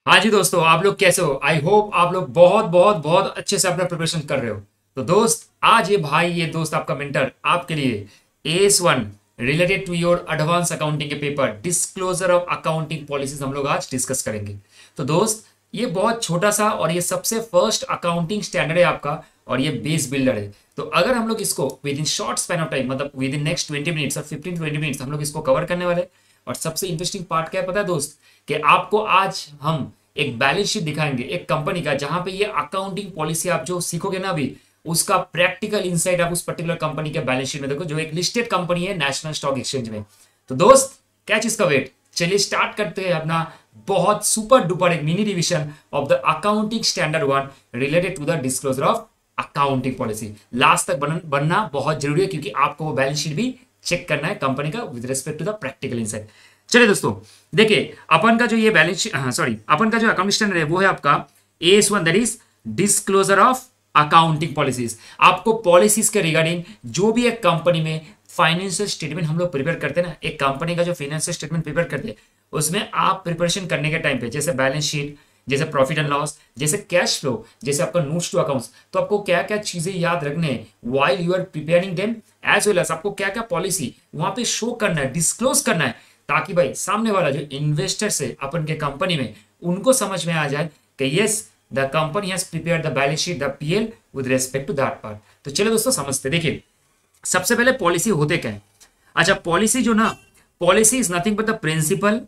हाँ जी दोस्तों, आप लोग कैसे हो? आई होप आप लोग बहुत बहुत बहुत अच्छे से अपना प्रिपरेशन कर रहे हो। तो दोस्त, आज ये दोस्त आपका मेंटर आपके लिए AS1 related to your advance accounting के paper disclosure of accounting policies हम लोग आज डिस्कस करेंगे। तो दोस्त, ये बहुत छोटा सा और ये सबसे फर्स्ट अकाउंटिंग स्टैंडर्ड है आपका, और ये बेस बिल्डर है। तो अगर हम लोग इसको with in short span of time, मतलब विद इन नेक्स्ट 20 मिनट्स और 15 to 20 मिनट्स हम लोग इसको कवर करने वाले। और सबसे इंटरेस्टिंग पार्ट क्या है पता है दोस्त? कि आपको आज हम एक बैलेंस शीट दिखाएंगे एक कंपनी का, जहां पे ये अकाउंटिंग पॉलिसी आप जो सीखोगे ना अभी, उसका प्रैक्टिकल इंसाइट आप उस पर्टिकुलर कंपनी के बैलेंस शीट में देखो, जो एक लिस्टेड कंपनी है नेशनल स्टॉक एक्सचेंज में। तो दोस्त, क्या चीज का वेट, चलिए स्टार्ट करते हैं अपना बहुत सुपर डुपर एक mini revision of the accounting standard 1 related to the disclosure of accounting policy. Last तक बनना बहुत जरूरी है, क्योंकि आपको वो बैलेंस शीट भी चेक करना है कंपनी का with respect to the practical insight. चलिए दोस्तों, देखिए अपन का जो ये बैलेंस, सॉरी, अपन का जो अकाउंट स्टैंडर्ड है वो है आपका AS1, that is disclosure of accounting policies. आपको पॉलिसीज के रिगार्डिंग जो भी एक कंपनी में फाइनेंशियल स्टेटमेंट हम लोग प्रिपेयर करते हैं ना, एक कंपनी का जो फाइनेंशियल स्टेटमेंट प्रिपेयर करते हैं, उसमें आप प्रिपरेशन करने के टाइम पे जैसे बैलेंस शीट, जैसे प्रॉफिट एंड लॉस, जैसे कैश फ्लो, जैसे आपका नोट्स टू अकाउंट्स, तो आपको क्या क्या चीजें याद रखने हैं while you are preparing them, as well as आपको क्या क्या पॉलिसी वहां पे शो करना है, डिस्क्लोज करना है, ताकि भाई सामने वाला जो इन्वेस्टर्स है अपन के कंपनी में, उनको समझ में आ जाए कि yes, the company has prepared the balance sheet, the PL with respect to that part. तो चलो दोस्तों समझते, देखिए सबसे पहले पॉलिसी होते क्या है। अच्छा, पॉलिसी जो ना, policy is nothing but the principle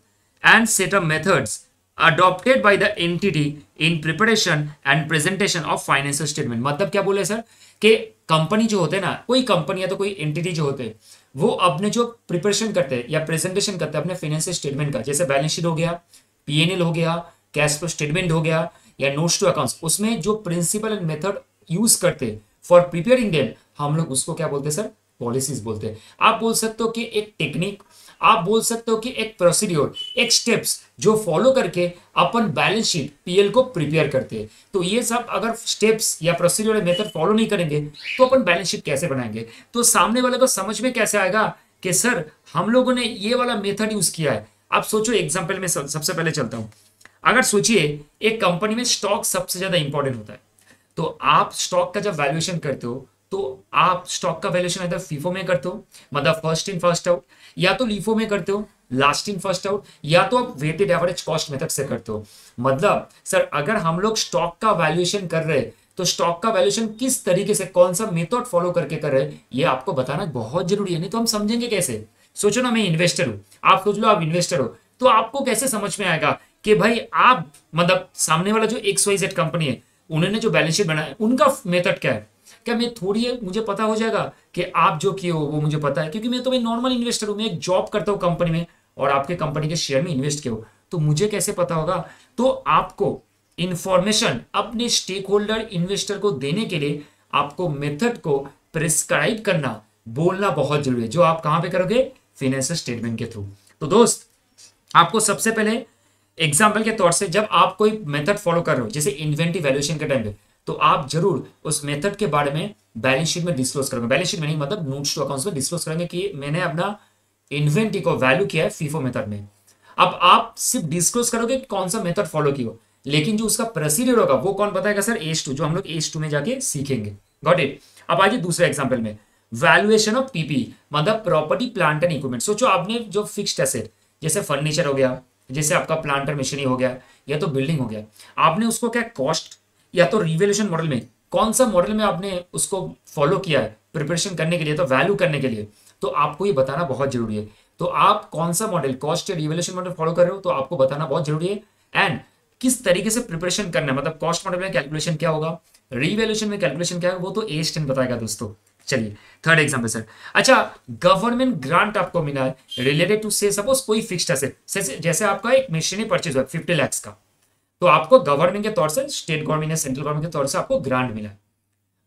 and set of methods adopted by the entity in preparation and presentation of financial statement। मतलब क्या बोले सर, कि कंपनी जो होते हैं ना, कोई कंपनी या तो कोई एंटिटी जो होते हैं, वो अपने जो प्रिपरेशन करते हैं या प्रेजेंटेशन करते हैं अपने फाइनेंशियल स्टेटमेंट का, जैसे बैलेंस शीट हो गया, PNL हो गया, कैश फ्लो स्टेटमेंट हो गया, या नोट्स टू अकाउंट्स, उसमें जो प्रिंसिपल एंड मेथड यूज करते फॉर प्रिपेयरिंग देम, हम लोग उसको क्या बोलते हैं सर? पॉलिसीज बोलते हैं। आप बोल सकते हो कि एक टेक्निक, आप बोल सकते हो कि एक प्रोसीड्योर, एक स्टेप्स जो फॉलो करके अपन बैलेंस शीट PL को प्रिपेयर करते हैं। तो ये सब अगर स्टेप्स या प्रोसीड्योर मेथड फॉलो नहीं करेंगे तो अपन बैलेंस शीट कैसे बनाएंगे? तो सामने वाले को समझ में कैसे आएगा कि सर हम लोगों ने ये वाला मेथड यूज किया है। आप सोचो, एग्जाम्पल में सबसे पहले चलता हूं। अगर सोचिए एक कंपनी में स्टॉक सबसे ज्यादा इंपॉर्टेंट होता है, तो आप स्टॉक का जब वैल्यूएशन करते हो, तो आप स्टॉक का वैल्यूएशन इधर फीफो में करते हो, मतलब फर्स्ट इन फर्स्ट आउट, या तो लीफो में करते हो, लास्ट इन फर्स्ट आउट, या तो आप वेटेड एवरेज कॉस्ट मेथड से करते हो। मतलब सर, अगर हम लोग स्टॉक का वैल्यूएशन कर रहे हैं, तो स्टॉक का वैल्यूएशन किस तरीके से, कौन सा मेथड फॉलो करके कर रहे हैं, ये आपको बताना बहुत जरूरी है, नहीं तो हम समझेंगे कैसे? सोचो ना, मैं इन्वेस्टर हूं, आप सोच लो आप इन्वेस्टर हो, तो आपको कैसे समझ में आएगा कि भाई आप, मतलब सामने वाला जो XYZ कंपनी है, उन्होंने जो बैलेंस शीट बनाया उनका मेथड क्या है? क्या मैं थोड़ी है मुझे पता हो जाएगा कि आप जो किए हो वो मुझे पता है? क्योंकि मैं तो मैं नॉर्मल इन्वेस्टर हूं, मैं एक जॉब करता हूं कंपनी में, और आपके कंपनी के शेयर में इन्वेस्ट किया हो, तो मुझे कैसे पता होगा? तो आपको इंफॉर्मेशन अपने स्टेक होल्डर इन्वेस्टर को देने के लिए आपको मेथड को प्रिस्क्राइब करना, बोलना बहुत जरूरी है, जो आप कहां पे करोगे? फाइनेंशियल स्टेटमेंट के थ्रू। तो दोस्त, आपको सबसे पहले एग्जाम्पल के तौर से, जब आप कोई मेथड फॉलो कर रहे हो, जैसे इन्वेंटरी वैल्यूएशन के टाइम पे, तो आप जरूर उस मेथड के बारे में बैलेंस शीट में डिस्क्लोज करोगे। बैलेंस शीट में नहीं, मतलब नोट्स टू अकाउंट्स में डिस्क्लोज करेंगे कि मैंने अपना इन्वेंटरी को वैल्यू किया है फीफो मेथड में। अब आप सिर्फ डिस्क्लोज करोगे कि कौन सा मेथड फॉलो किया, लेकिन जो उसका प्रोसीजर होगा वो कौन बताएगा सर? AS2, जो हम लोग AS2 में जाके सीखेंगे। Got it? अब आइए दूसरे एग्जाम्पल में, वैल्यूएशन ऑफ PP, मतलब प्रॉपर्टी प्लांट एंड इक्विपमेंट। सोचो आपने जो फिक्स्ड एसेट, जैसे फर्नीचर हो गया, जैसे आपका प्लांटर मशीनरी हो गया, या तो बिल्डिंग हो गया, आपने उसको क्या कॉस्ट या तो रिवैल्यूएशन मॉडल में, कौन सा मॉडल में आपने उसको फॉलो किया है प्रिपरेशन करने के लिए, तो वैल्यू करने के लिए, तो आपको ये बताना बहुत जरूरी है। तो आप कौन सा मॉडल, कॉस्ट या रिवैल्यूएशन मॉडल फॉलो कर रहे हो, तो आपको बताना बहुत जरूरी है। एंड किस तरीके से प्रिपरेशन करना है, मतलब कॉस्ट मॉडल में कैलकुलेशन क्या होगा, रिवैल्यूएशन में कैलकुलेशन क्या होगा, वो तो AS10 बताएगा दोस्तों। चलिए थर्ड एग्जाम्पल सर। अच्छा, गवर्नमेंट ग्रांट आपको मिला है रिलेटेड टू से, सपोज कोई फिक्स्ड एसेट, जैसे आपका एक मशीनरी परचेज हुआ 50 लाख का, तो आपको गवर्नमेंट के तौर से, स्टेट गवर्नमेंट या सेंट्रल गवर्नमेंट के तौर से आपको ग्रांट मिला।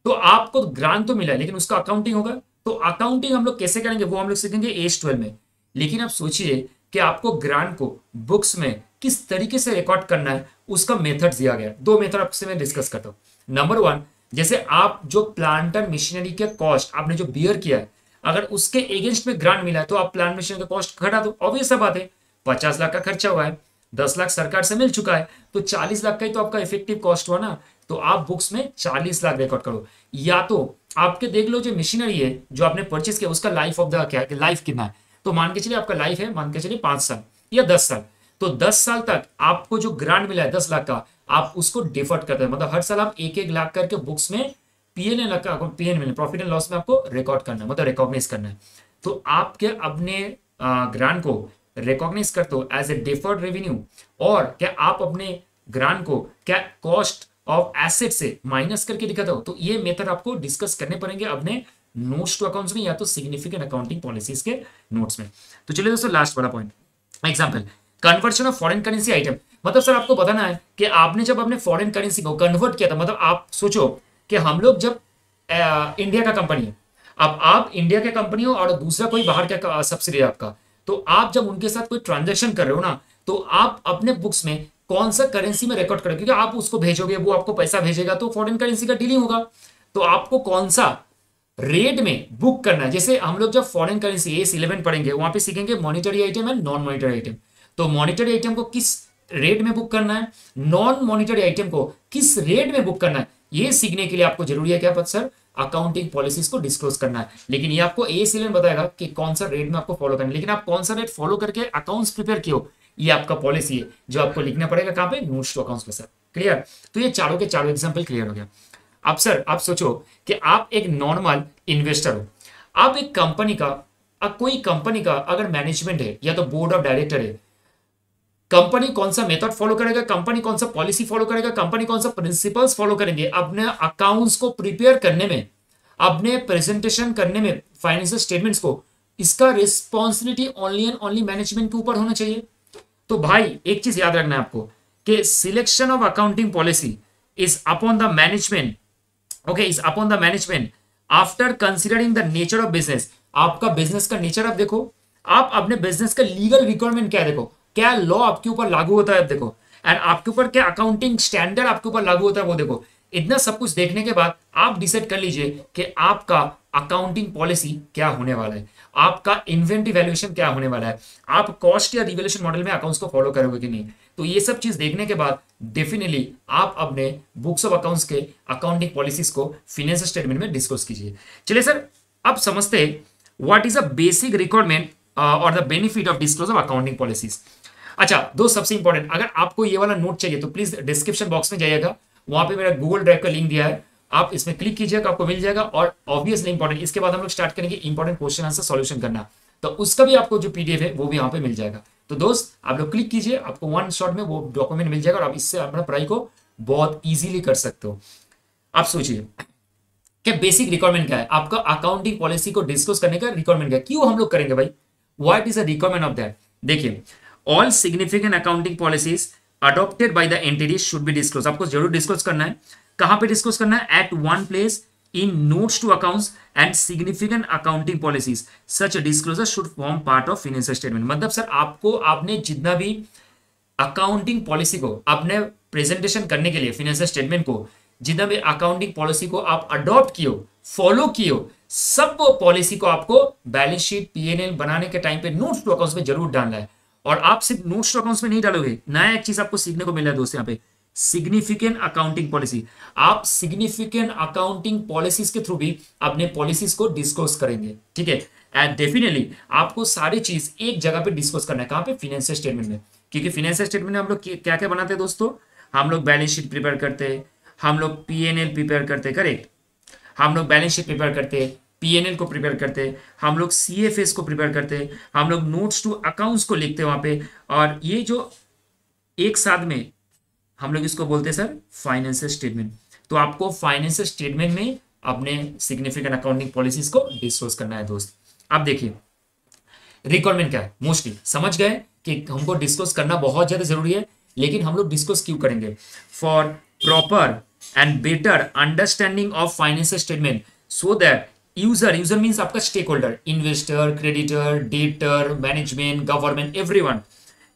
तो आपको ग्रांट तो मिला है, लेकिन उसका अकाउंटिंग होगा। तो अकाउंटिंग हम लोग कैसे करेंगे वो हम लोग सीखेंगे AS12 में। लेकिन आप सोचिए कि आपको ग्रांट को बुक्स में किस तरीके से रिकॉर्ड करना है, उसका मेथड दिया गया। दो मेथड आपसे मैं डिस्कस करता हूं। नंबर 1, जैसे आप जो प्लांट एंड मशीनरी के कॉस्ट आपने जो बियर किया है, अगर उसके अगेंस्ट में ग्रांट मिला है, तो आप प्लांट मशीनरी का कॉस्ट घटा दो। ऑब्वियस सा बात है, 50 लाख का खर्चा हुआ है, 10 लाख सरकार से मिल चुका है, तो 40 लाख का ही तो आपका इफेक्टिव कॉस्ट हुआ ना। तो आप बुक्स में 40 लाख रिकॉर्ड करो। या तो आपके देख लो जो मशीनरी है जो आपने परचेस किया उसका लाइफ ऑफ द क्या लाइफ कितना है, तो मान के चलिए आपका लाइफ है, मान के चलिए 5 साल या 10 साल, तो 10 साल तक आपको जो ग्रांट मिला है 10 लाख का, आप उसको डिफर्ड करते हैं, मतलब हर साल आप 1-1 लाख करके बुक्स में पीएनएल का पीएनएल प्रॉफिट एंड लॉस में आपको रिकॉर्ड करना है, मतलब रिकॉग्नाइज करना है। तो आप क्या अपने ग्रांट को रिकॉग्नाइज करते हो एज ए डिफर्ड रेवेन्यू, और क्या आप अपने ग्रांट को क्या कॉस्ट ऑफ एसेट से माइनस करके दिखाते हो। तो ये मेथड आपको डिस्कस करने पड़ेंगे अपने नोट्स टू अकाउंट्स में या तो सिग्निफिकेंट अकाउंटिंग पॉलिसीज के नोट्स में। तो चलिए दोस्तों लास्ट वाला point, example conversion of foreign currency item. मतलब सर आपको बताना है कि आपने जब अपने फॉरेन करेंसी को कन्वर्ट किया था, मतलब आप सोचो कि हम लोग जब इंडिया का कंपनी है, अब आप इंडिया के कंपनी हो और दूसरा कोई बाहर का सब्सिडी है आपका, तो आप जब उनके साथ कोई ट्रांजेक्शन कर रहे हो ना, तो आप अपने बुक्स में कौन सा करेंसी में रिकॉर्ड करें, क्योंकि आप उसको भेजोगे, वो आपको पैसा भेजेगा, तो फॉरेन करेंसी का डीलिंग होगा। तो आपको कौन सा रेट में बुक करना है। जैसे हम लोग जब फॉरेन करेंसी AS11 पढ़ेंगे वहां पे सीखेंगे monetary item and non monetary item. तो मॉनिटरी आइटम को किस रेट में बुक करना है, नॉन मॉनिटरी आइटम को किस रेट में बुक करना है, ये सीखने के लिए आपको जरूरी है क्या पता सर, अकाउंटिंग पॉलिसीज को डिस्क्लोज करना है। लेकिन ये आपको AS11 बताएगा कि कौन सा रेट में आपको फॉलो करना है, लेकिन आप कौन सा रेट फॉलो करके अकाउंट्स प्रिपेयर किए हो, ये आपका पॉलिसी है जो आपको लिखना पड़ेगा कहां पे, नोट्स टू अकाउंट्स पे सर। क्लियर। तो ये चारों के चारों एग्जांपल क्लियर हो गया। अब सर आप सोचो कि आप एक नॉर्मल इन्वेस्टर हो, आप एक कंपनी का कोई कंपनी का अगर मैनेजमेंट है या तो बोर्ड ऑफ डायरेक्टर है, कंपनी कौन सा मेथड फॉलो करेगा, कंपनी कौन सा पॉलिसी फॉलो करेगा, कंपनी कौन सा प्रिंसिपल्स फॉलो करेंगे अपने अकाउंट्स को प्रिपेयर करने में, अपने प्रेजेंटेशन करने में फाइनेंशियल स्टेटमेंट्स को, इसका responsibility only and only management के ऊपर होना चाहिए। तो भाई एक चीज याद रखना है आपको कि selection of accounting policy is upon the management, okay, is upon the management after considering the nature of business. आपका बिजनेस का नेचर आप देखो, आप अपने बिजनेस का लीगल रिक्वायरमेंट क्या देखो, क्या लॉ आपके ऊपर लागू होता है आप देखो, एंड आपके ऊपर क्या अकाउंटिंग स्टैंडर्ड आपके ऊपर लागू होता है वो देखो। इतना सब कुछ देखने के बाद आप डिसाइड कर लीजिए कि आपका अकाउंटिंग पॉलिसी क्या होने वाला है, आपका इन्वेंटरी वैल्यूएशन क्या होने वाला है, आप कॉस्ट या रिवैल्यूएशन मॉडल में अकाउंट्स को फॉलो करोगे कि नहीं। तो ये सब चीज देखने के बाद डेफिनेटली आप अपने बुक्स ऑफ अकाउंट्स के अकाउंटिंग पॉलिसीज को फाइनेंशियल स्टेटमेंट में डिस्क्लोज कीजिए। चलिए सर अब समझते हैं what is a basic requirement और the benefit of disclose of accounting policies. अच्छा दोस्त सबसे इंपॉर्टेंट, अगर आपको ये वाला नोट चाहिए तो प्लीज डिस्क्रिप्शन बॉक्स में जाइएगा, वहां पे मेरा गूगल ड्राइव का लिंक दिया है, आप इसमें क्लिक कीजिएगा आपको मिल जाएगा। और ऑब्वियसली इंपॉर्टेंट, इसके बाद हम लोग स्टार्ट करेंगे इंपॉर्टेंट क्वेश्चन आंसर सॉल्यूशन करना, तो उसका भी आपको जो PDF है वो भी यहाँ पे मिल जाएगा। तो दोस्त आप लोग क्लिक कीजिए, आपको वन शॉट में वो डॉक्यूमेंट मिल जाएगा और आप इससे अपना पढ़ाई को बहुत इजीली कर सकते हो। आप सोचिए कि बेसिक रिक्वायरमेंट क्या है, आपका अकाउंटिंग पॉलिसी को डिस्कस करने का रिक्वायरमेंट क्या है, क्यों हम लोग करेंगे भाई, what is the requirement of that. देखिए all significant accounting policies adopted by the entities should be disclose. आपको जरूर डिस्क्लोज करना है, कहां पे डिस्क्लोज करना है, at one place in notes to accounts and significant accounting policies such disclosure should form part of financial statement. मतलब sir आपको आपने जितना भी अकाउंटिंग पॉलिसी को अपने प्रेजेंटेशन करने के लिए फाइनेंशियल स्टेटमेंट को, जितना भी अकाउंटिंग पॉलिसी को आप अडॉप्ट किए हो, फॉलो किए हो, सब पॉलिसी को आपको बैलेंस शीट PNL बनाने के टाइम पे नोट्स टू अकाउंट्स में जरूर डालना है। और आप सिर्फ नोट्स टू अकाउंट्स में नहीं डालोगे, नया एक चीज आपको सीखने को मिला है दोस्त यहाँ पे, सिग्निफिकेंट अकाउंटिंग पॉलिसी। आप सिग्निफिकेंट अकाउंटिंग पॉलिसीज के थ्रू भी अपने पॉलिसीज को डिस्क्लोज करेंगे, ठीक है। एंड डेफिनेटली आपको सारी चीज एक जगह पे डिस्क्लोज करना है, कहां पे, फाइनेंशियल स्टेटमेंट में। क्योंकि फाइनेंशियल स्टेटमेंट में हम लोग क्या क्या बनाते हैं दोस्तों, हम लोग बैलेंस शीट प्रिपेयर करते हैं, हम लोग PNL प्रिपेयर करते हैं, करेक्ट, हम लोग बैलेंस शीट प्रिपेयर करते हैं, PNL को प्रिपेयर करते हैं, हम लोग CFS को प्रिपेयर करते हैं, हम लोग नोट्स टू अकाउंट्स को लिखते हैं वहां पे, और ये जो एक साथ में हम लोग इसको बोलते हैं सर फाइनेंशियल स्टेटमेंट। तो आपको फाइनेंशियल स्टेटमेंट में अपने सिग्निफिकेंट अकाउंटिंग पॉलिसीज को डिस्क्लोज करना है दोस्त। अब देखिए रिक्वायरमेंट क्या है, मोस्टली समझ गए कि हमको डिस्क्लोज करना बहुत ज्यादा जरूरी है, लेकिन हम लोग डिस्क्लोज क्यों करेंगे, for proper and better understanding of financial statement so that user means आपका stake holder, investor, creditor, debtor, management, government, everyone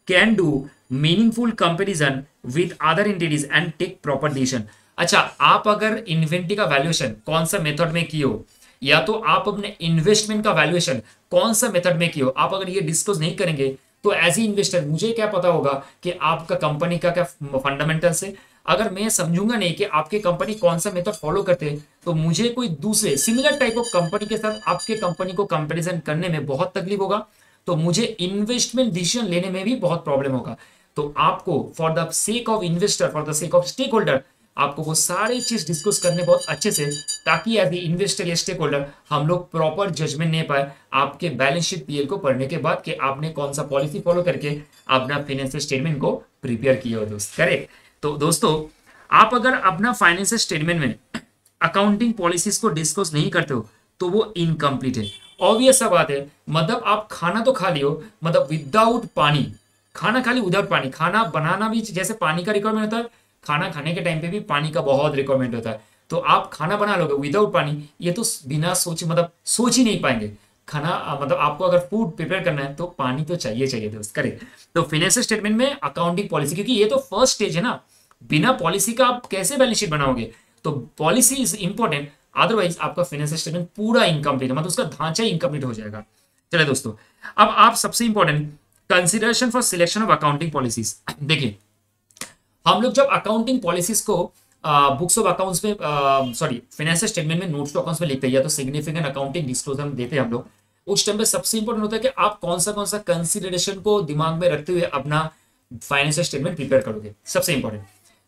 can do meaningful comparison with other entities and take proper decision. अच्छा आप अगर inventory का valuation कौन सा method में किए हो, या तो आप अपने इन्वेस्टमेंट का वैल्यूएशन कौन सा मेथड में किए हो, आप अगर ये डिस्क्लोज नहीं करेंगे तो एज ई इन्वेस्टर मुझे क्या पता होगा कि आपका कंपनी का क्या फंडामेंटल्स है। अगर मैं समझूंगा नहीं कि आपके कंपनी कौन सा मेथड फॉलो करते हैं, तो मुझे कोई दूसरे सिमिलर टाइप ऑफ कंपनी के साथ आपके कंपनी को कंपैरिजन करने में बहुत तकलीफ होगा, तो मुझे इन्वेस्टमेंट डिसीजन लेने में भी बहुत प्रॉब्लम होगा। तो आपको for the sake of investor, for the sake of stakeholder, आपको वो सारी चीज डिस्कस करने बहुत अच्छे से, ताकि एज इन्वेस्टर या स्टेक होल्डर हम लोग प्रॉपर जजमेंट ले पाए आपके बैलेंस शीट पीएल को पढ़ने के बाद कि आपने कौन सा पॉलिसी फॉलो करके अपना फाइनेंशियल स्टेटमेंट को प्रिपेयर किया हो दोस्त। करेक्ट। तो दोस्तों, आप अगर अपना फाइनेंशियल स्टेटमेंट में अकाउंटिंग पॉलिसीज को डिस्कस नहीं करते हो तो वो इनकम्प्लीट है। ऑब्वियस सा बात है, मतलब आप खाना तो खा लियो, मतलब विदाउट पानी, खाना खा ली विदाउट पानी। खाना बनाना भी जैसे पानी का रिक्वायरमेंट होता है, खाना खाने के टाइम पे भी पानी का बहुत रिक्वायरमेंट होता है। तो आप खाना बना लोगे विदाउट पानी, ये तो बिना सोचे, मतलब सोच ही नहीं पाएंगे। खाना मतलब आपको अगर फूड प्रिपेयर करना है तो पानी तो चाहिए चाहिए दोस्त। करेक्ट। तो फाइनेंशियल स्टेटमेंट में अकाउंटिंग पॉलिसी, क्योंकि ये तो फर्स्ट स्टेज है ना, बिना पॉलिसी का आप कैसे बैलेंस शीट बनाओगे। तो पॉलिसी इज इंपॉर्टेंट, अदरवाइज आपका फाइनेंशियल स्टेटमेंट पूरा इनकम्प्लीट, मतलब उसका ढांचा ही इनकम्प्लीट हो जाएगा। चलिए दोस्तों, अब आप सबसे important consideration for selection of accounting policies. देखिए, हम लोग जब अकाउंटिंग पॉलिसीज को बुक्स ऑफ अकाउंट्स में, सॉरी फाइनेंशियल स्टेटमेंट में, नोट्स टू अकाउंट्स में लिखते हैं या तो सिग्निफिकेंट अकाउंटिंग डिस्क्लोजर में देते हैं हम लोग, उस टाइम पे सबसे इंपॉर्टेंट होता है कि आप कौन सा कंसिडरेशन को दिमाग में रखते हुए अपना फाइनेंशियल स्टेटमेंट प्रिपेयर करोगे, सबसे इंपॉर्टेंट।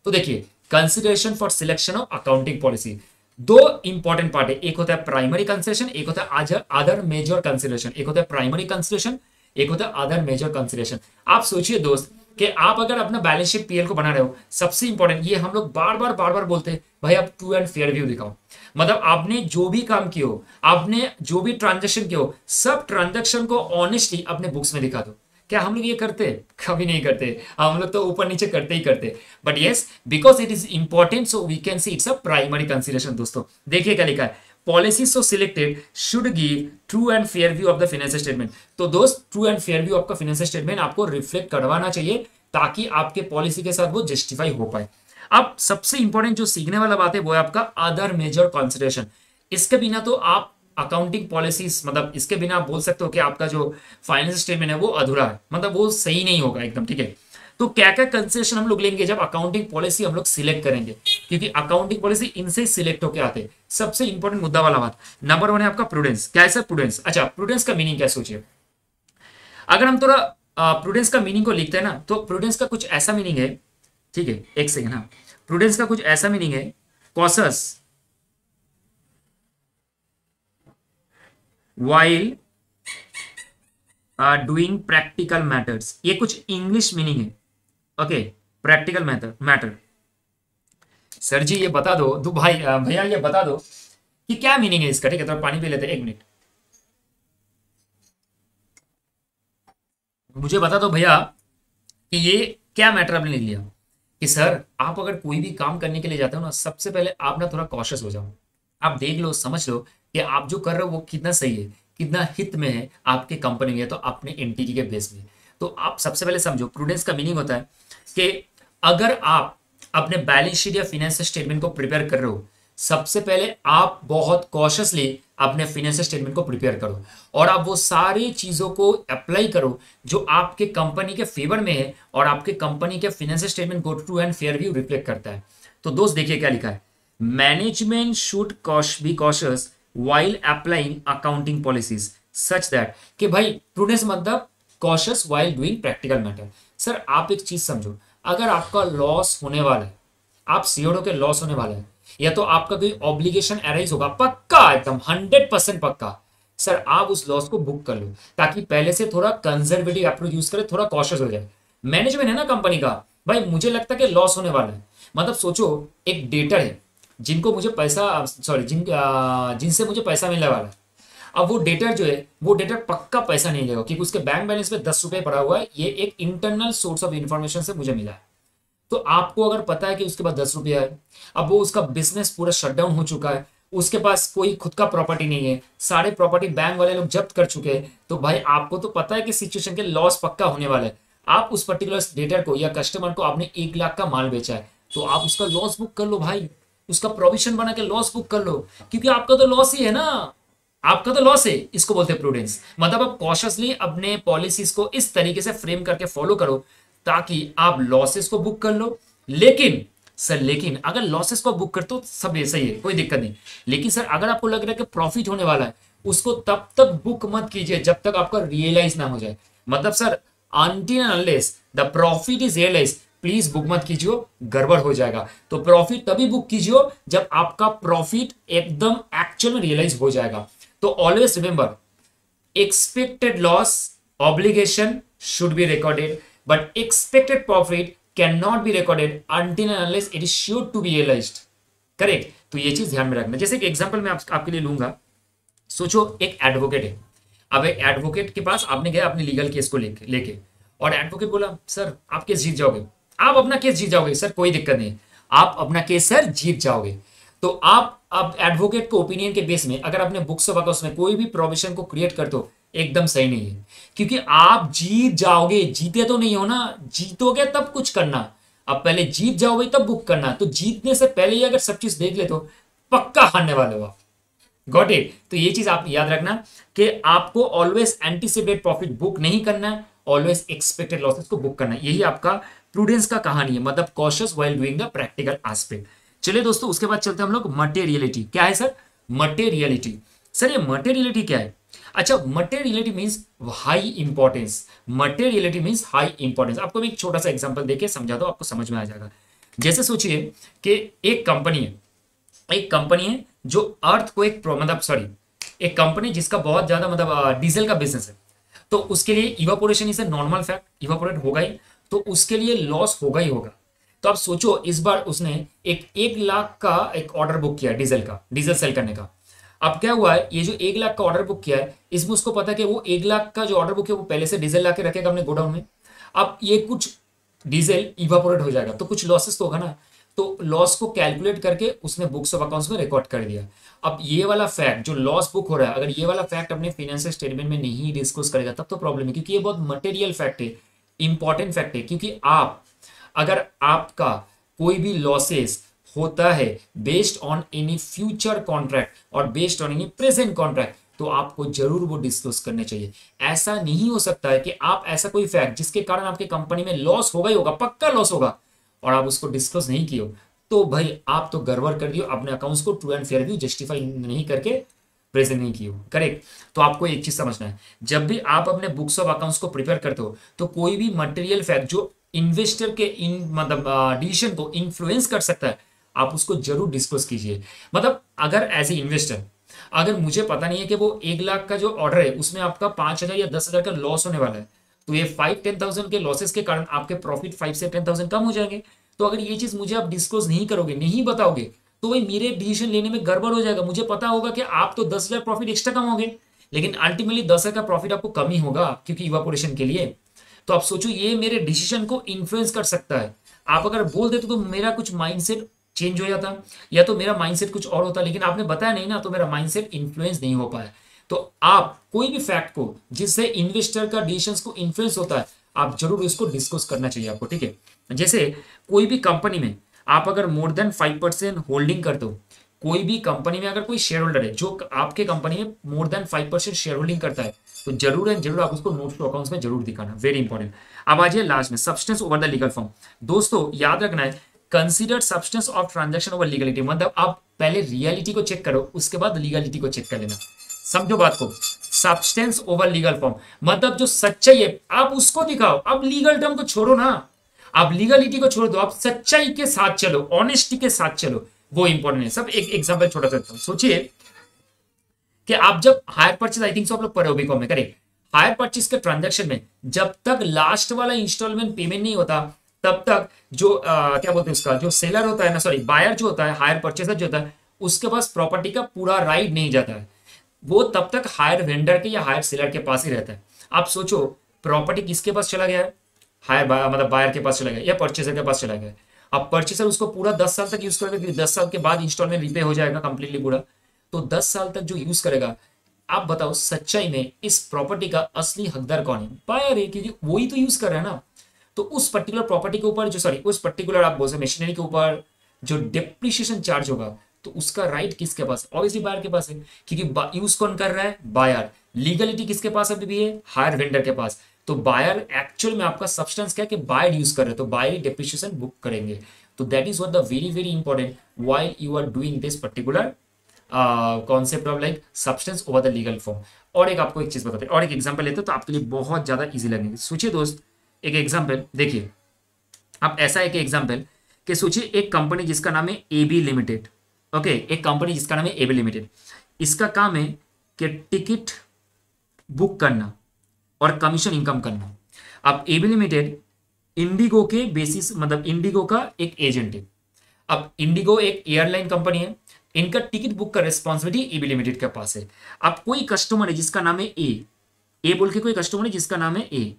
तो देखिए, consideration for selection of accounting policy, दो इंपॉर्टेंट पार्ट है। एक होता है प्राइमरी कंसिडरेशन, एक होता है अदर मेजर कंसिडरेशन। एक होता है प्राइमरी कंसिडरेशन, एक होता है अदर मेजर कंसिडरेशन। आप सोचिए दोस्त कि आप अगर अपना बैलेंस शीट पीएल को बना रहे हो, सबसे इंपॉर्टेंट ये हम लोग बार बार बोलते हैं, भाई आप ट्रू एंड फेयर व्यू दिखाओ। मतलब आपने जो भी काम किया हो, आपने जो भी ट्रांजेक्शन किया हो, सब ट्रांजेक्शन को ऑनेस्टली अपने बुक्स में दिखा दो। क्या हम लोग ये करते? कभी नहीं करते। हम लोग तो ऊपर नीचे करते ही करते। But yes, because it is important, so we can see it's a primary consideration. दोस्तों देखिए क्या लिखा है, policy so selected should give true and fair view of the financial statement. तो दोस्त, ट्रू एंड फेयर व्यू आपका financial statement आपको reflect करवाना चाहिए, ताकि आपके पॉलिसी के साथ वो जस्टिफाई हो पाए। अब सबसे इंपॉर्टेंट जो सीखने वाला बात है वो है आपका अदर मेजर कंसिडरेशन। इसके बिना तो आप अकाउंटिंग पॉलिसीज, मतलब इसके बिना आप बोल सकते हो कि आपका जो फाइनेंशियल स्टेटमेंट है वो अधूरा है, मतलब वो सही नहीं होगा एकदम। ठीक है, तो क्या क्या कंसिडरेशन हम लोग लेंगे जब अकाउंटिंग पॉलिसी हम लोग सिलेक्ट करेंगे, क्योंकि अकाउंटिंग पॉलिसी इनसे सिलेक्ट होकर आते हैं। सबसे इंपॉर्टेंट मुद्दा वाला बात, नंबर 1 है आपका प्रूडेंस। क्या है सर प्रूडेंस? अच्छा, प्रूडेंस का मीनिंग क्या सोचिए। अगर हम थोड़ा प्रूडेंस का मीनिंग को लिखते हैं ना, तो प्रूडेंस का कुछ ऐसा मीनिंग है, ठीक है एक सेकेंड, हाँ, प्रूडेंस का कुछ ऐसा मीनिंग है, cautious while doing practical matters. ये कुछ इंग्लिश मीनिंग है। Okay, practical matter. सर जी ये बता दो, भाई भैया ये बता दो कि क्या मीनिंग है इसका। ठीक है, तो पानी पी लेते हैं, 1 मिनट। मुझे बता दो भैया कि ये क्या मैटर आपने लिख लिया कि सर आप अगर कोई भी काम करने के लिए जाते हो ना, सबसे पहले आप ना थोड़ा कॉशियस हो जाओ। आप देख लो, समझ लो कि आप जो कर रहे हो वो कितना सही है, कितना हित में है आपके कंपनी में, तो अपने एंटिटी के बेस में। तो आप सबसे पहले समझो, प्रूडेंस का मीनिंग होता है कि अगर आप अपने बैलेंस शीट या फाइनेंशियल स्टेटमेंट को प्रिपेयर कर रहे हो, सबसे पहले आप बहुत कॉशियसली अपने फाइनेंशियल स्टेटमेंट को प्रिपेयर करो और आप वो सारी चीजों को अप्लाई करो जो आपके कंपनी के फेवर में है और आपके कंपनी के फाइनेंशियल स्टेटमेंट को true and fair view reflect करता है। तो दोस्त देखिए क्या लिखा है, management should be cautious while applying accounting policies such that कि भाई प्रूडेंस मतलब cautious while doing practical matter। Sir आप एक चीज समझो, अगर आपका लॉस होने वाला है, आप श्योर हो के लॉस होने वाला है, या तो आपका कोई ऑब्लिगेशन अराइज होगा, पक्का एकदम 100% पक्का, सर आप उस लॉस को बुक कर लो, ताकि पहले से थोड़ा कंजर्वेटिव अप्रोच यूज करे, थोड़ा कॉशियस हो जाए। मैनेजमेंट है ना कंपनी का, भाई मुझे लगता है कि लॉस होने वाला है, मतलब सोचो एक डेटर है जिनको मुझे पैसा, सॉरी जिनसे मुझे पैसा मिलने वाला है। अब वो डेटर जो है, वो डेटर पक्का पैसा नहीं लेगा, क्योंकि उसके बैंक बैलेंस में 10 रुपए पड़ा हुआ है। ये एक इंटरनल सोर्स ऑफ इंफॉर्मेशन से मुझे मिला है। तो आपको अगर पता है कि उसके पास 10 रुपया है, अब वो उसका बिजनेस पूरा शटडाउन हो चुका है, उसके पास कोई खुद का प्रॉपर्टी नहीं है, सारे प्रॉपर्टी बैंक वाले लोग जब्त कर चुके हैं, तो भाई आपको तो पता है कि सिचुएशन के लॉस पक्का होने वाला है। आप उस पर्टिकुलर डेटर को या कस्टमर को आपने 1 लाख का माल बेचा है, तो आप उसका लॉस बुक कर लो भाई, उसका प्रोविजन बना के लॉस बुक कर लो, क्योंकि आपका तो लॉस ही है ना, आपका तो लॉस है, इसको बोलते हैं प्रूडेंस। मतलब आप कॉशियसली अपने पॉलिसीज को इस तरीके से फ्रेम करके फॉलो करो ताकि आप लॉसेस को बुक कर लो। लेकिन सर, लेकिन अगर लॉसेस को बुक करते हो सब ऐसा ही है, कोई दिक्कत नहीं। लेकिन सर अगर आपको लग रहा है कि प्रॉफिट होने वाला है, उसको तब तक बुक मत कीजिए जब तक आपका रियलाइज ना हो जाए। मतलब sir, until and unless the profit is realise, please book मत कीजिए, गड़बड़ हो जाएगा। तो प्रॉफिट तभी बुक कीजिए जब आपका प्रॉफिट एकदम एक्चुअल में रियलाइज हो जाएगा। तो always remember, expected loss obligation should be recorded, but expected profit cannot be recorded until and unless it is sure to be realized। Correct. तो ये चीज ध्यान में रखना। जैसे एक एग्जांपल मैं आपके लिए लूंगा। सोचो एक एडवोकेट है। अब एक एडवोकेट के पास आपने गया अपने लीगल केस को लेके और एडवोकेट बोला सर आप केस जीत जाओगे, आप अपना केस जीत जाओगे सर, कोई दिक्कत नहीं, आप अपना केस सर जीत जाओगे। तो आप अब एडवोकेट को ओपिनियन के बेस में अगर अपने बुक्स ऑफ अकाउंट्स में कोई भी प्रोविजन को क्रिएट कर दो, एकदम सही नहीं है। क्योंकि आप जीत जाओगे, जीते तो नहीं हो ना, जीतोगे तब कुछ करना। अब पहले जीत जाओगे तब बुक करना। तो जीतने से पहले ही अगर सब चीज देख ले तो पक्का हारने वाले हो आप। Got it. तो ये चीज आप याद रखना कि आपको ऑलवेज एंटीसिपेट प्रॉफिट बुक नहीं करना है, ऑलवेज एक्सपेक्टेड लॉसेस को बुक करना है। यही आपका प्रूडेंस का कहानी है, मतलब cautious while doing the practical aspect. चलिए दोस्तों, उसके बाद चलते हैं हम लोग मटेरियलिटी। क्या है सर? मटेरियलिटी। सर ये मटेरियलिटी क्या है? अच्छा, materiality means high importance. Materiality means high importance. आपको मैं एक छोटा सा एग्जांपल देके समझा दो, आपको समझ में आ जाएगा। जैसे सोचिए कि एक कंपनी है जो अर्थ को एक कंपनी जिसका बहुत ज्यादा मतलब डीजल का बिजनेस है। तो उसके लिए evaporation is a normal fact, evaporate होगा ही, तो उसके लिए लॉस होगा ही होगा। तो आप सोचो इस बार उसने एक लाख का एक ऑर्डर बुक किया डीजल सेल करने का। अब क्या हुआ है, ये जो 1 लाख का ऑर्डर बुक किया है, इसमें उसको पता है कि वो 1 लाख का जो ऑर्डर बुक है वो पहले से डीजल ला के रखेगा अपने गोडाउन में। अब ये कुछ डीजल इवापोरेट हो जाएगा तो कुछ लॉसेस तो होगा ना। तो लॉस को कैलकुलेट करके उसने बुक्स ऑफ अकाउंट्स में रिकॉर्ड कर दिया। अब ये वाला फैक्ट जो लॉस बुक हो रहा है, अगर ये वाला फैक्ट अपने फाइनेंशियल स्टेटमेंट में नहीं डिस्क्लोज करेगा तब तो प्रॉब्लम है, क्योंकि ये बहुत मटेरियल फैक्ट है, इंपॉर्टेंट फैक्ट है। क्योंकि अगर आपका कोई भी लॉसेस होता है based on any future contract और based on any present contract, तो आपको जरूर वो डिस्क्लोज करने चाहिए। ऐसा नहीं हो सकता है कि आप ऐसा कोई फैक्ट जिसके कारण आपके कंपनी में लॉस होगा ही होगा, पक्का लॉस होगा, और आप उसको डिस्क्लोज नहीं किए हो, तो भाई आप तो गड़बड़ कर दियो अपने अकाउंट्स को, true and fair view justify नहीं करके प्रेजेंट नहीं किए हो। करेक्ट। तो आपको एक चीज समझना है, जब भी आप अपने बुक्स ऑफ अकाउंट्स को प्रिपेयर करते हो तो कोई भी मटेरियल फैक्ट जो इन्वेस्टर के मतलब डिसीजन को इन्फ्लुएंस कर सकता है, आप उसको जरूर डिस्क्लोज कीजिए। मतलब अगर एज ए इन्वेस्टर अगर मुझे पता नहीं है कि वो 1 लाख का जो ऑर्डर है उसमें आपका 5,000 या 10,000 का लॉस होने वाला है, तो ये 5-10,000 के लॉसेस के कारण आपके प्रॉफिट 5 से 10,000 कम हो जाएंगे। तो अगर ये चीज मुझे आप डिस्क्लोज नहीं करोगे, नहीं बताओगे, तो वही मेरे डिसीजन लेने में गड़बड़ हो जाएगा। मुझे पता होगा कि आप तो 10,000 प्रॉफिट एक्स्ट्रा कमाओगे, लेकिन अल्टीमेटली 10,000 का प्रॉफिट आपको कम ही होगा क्योंकि इवापोरेशन के लिए। तो आप सोचो ये मेरे डिसीजन को इन्फ्लुएंस कर सकता है। आप अगर बोल देते तो मेरा कुछ माइंडसेट चेंज हो जाता, या तो मेरा माइंडसेट कुछ और होता, लेकिन आपने बताया नहीं ना, तो मेरा माइंडसेट इन्फ्लुएंस नहीं हो पाया। तो आप कोई भी फैक्ट को जिससे इन्वेस्टर का डिसीजंस को इन्फ्लुएंस होता है, आप जरूर इसको डिस्कस करना चाहिए आपको। ठीक है। जैसे कोई भी कंपनी में आप अगर मोर देन 5% होल्डिंग करते हो, कोई भी कंपनी में अगर कोई शेयर होल्डर है जो आपके कंपनी में मोर देन 5% शेयर होल्डिंग करता है, तो जरूर है जरूर आप उसको नोट्स टू अकाउंट्स में जरूर दिखाना, वेरी इंपॉर्टेंट। अब आ जाइए लास्ट में, substance over the legal form. दोस्तों याद रखना है, consider substance of transaction over legality. मतलब आप पहले रियलिटी को चेक करो, उसके बाद लीगलिटी को चेक कर लेना। समझो बात को, सब्सटेंस ओवर लीगल फॉर्म मतलब जो सच्चाई है आप उसको दिखाओ। अब लीगल टर्म को छोड़ो ना, आप लीगलिटी को छोड़ दो, आप सच्चाई के साथ चलो, ऑनेस्टी के साथ चलो, वो इंपॉर्टेंट है। सब एक एग्जांपल छोटा सा देता हूं। सोचिए कि आप जब hire purchase, I think so आप लोग पढ़े हो बीकॉम में, करेक्ट, हायर परचेज के ट्रांजैक्शन में जब तक लास्ट वाला इंस्टॉलमेंट पेमेंट नहीं होता, तब तक जो क्या बोलते हैं उसका जो सेलर होता है ना, सॉरी बायर जो होता है, हायर परचेजर जो होता है, उसके पास प्रॉपर्टी का पूरा राइट नहीं जाता है। वो तब तक हायर वेंडर के या हायर सेलर के पास ही रहता है। आप सोचो प्रॉपर्टी किसके पास चला गया है, हायर मतलब बायर के पास चला गया या परचेजर के पास चला गया। अब परचेजर उसको पूरा 10 साल तक यूज करेगा, क्योंकि 10 साल के बाद इंस्टॉलमेंट रिपे हो जाएगा कंप्लीटली पूरा, तो 10 साल तक जो यूज करेगा। आप बताओ सच्चाई में इस प्रॉपर्टी का असली हकदार कौन है? बायर है, क्योंकि वही तो यूज कर रहा है ना। तो उस पर्टिकुलर प्रॉपर्टी के ऊपर जो उस पर्टिकुलर आप बोल सकते मशीनरी के ऊपर जो डेप्रिसिएशन चार्ज होगा, तो उसका राइट किसके पास है? ऑब्वियसली बायर के पास है, क्योंकि यूज कौन कर रहा है? बायर। लीगलिटी किसके पास अभी भी है? हायर वेंडर के पास। तो बायर एक्चुअल में आपका सब्सटेंस क्या है कि बायर यूज कर रहे हैं, तो बायर डेप्रिसिएशन बुक करेंगे। तो that is what the very very important while you are doing this particular concept of like substance over the legal form. और एक आपको एक चीज बताते हैं, और एक एग्जांपल लेते हैं तो आपके लिए बहुत ज्यादा इजी लगेगी। सोचिए दोस्त, एक एग्जांपल देखिए, अब ऐसा एक एग्जांपल कि सोचिए एक कंपनी जिसका नाम है एबी लिमिटेड। ओके, एक कंपनी जिसका नाम है एबी लिमिटेड, इसका काम है कि टिकट बुक करना और कमीशन इनकम करना। अब एबी लिमिटेड इंडिगो के बेसिस, मतलब इंडिगो का एक एजेंट है। अब इंडिगो एक एयरलाइन कंपनी है, इनका टिकट बुक का रिस्पॉन्सिबिलिटी एबी लिमिटेड के पास है। अब कोई कस्टमर है जिसका नाम है ए बोल के कोई कस्टमर है जिसका नाम है ए,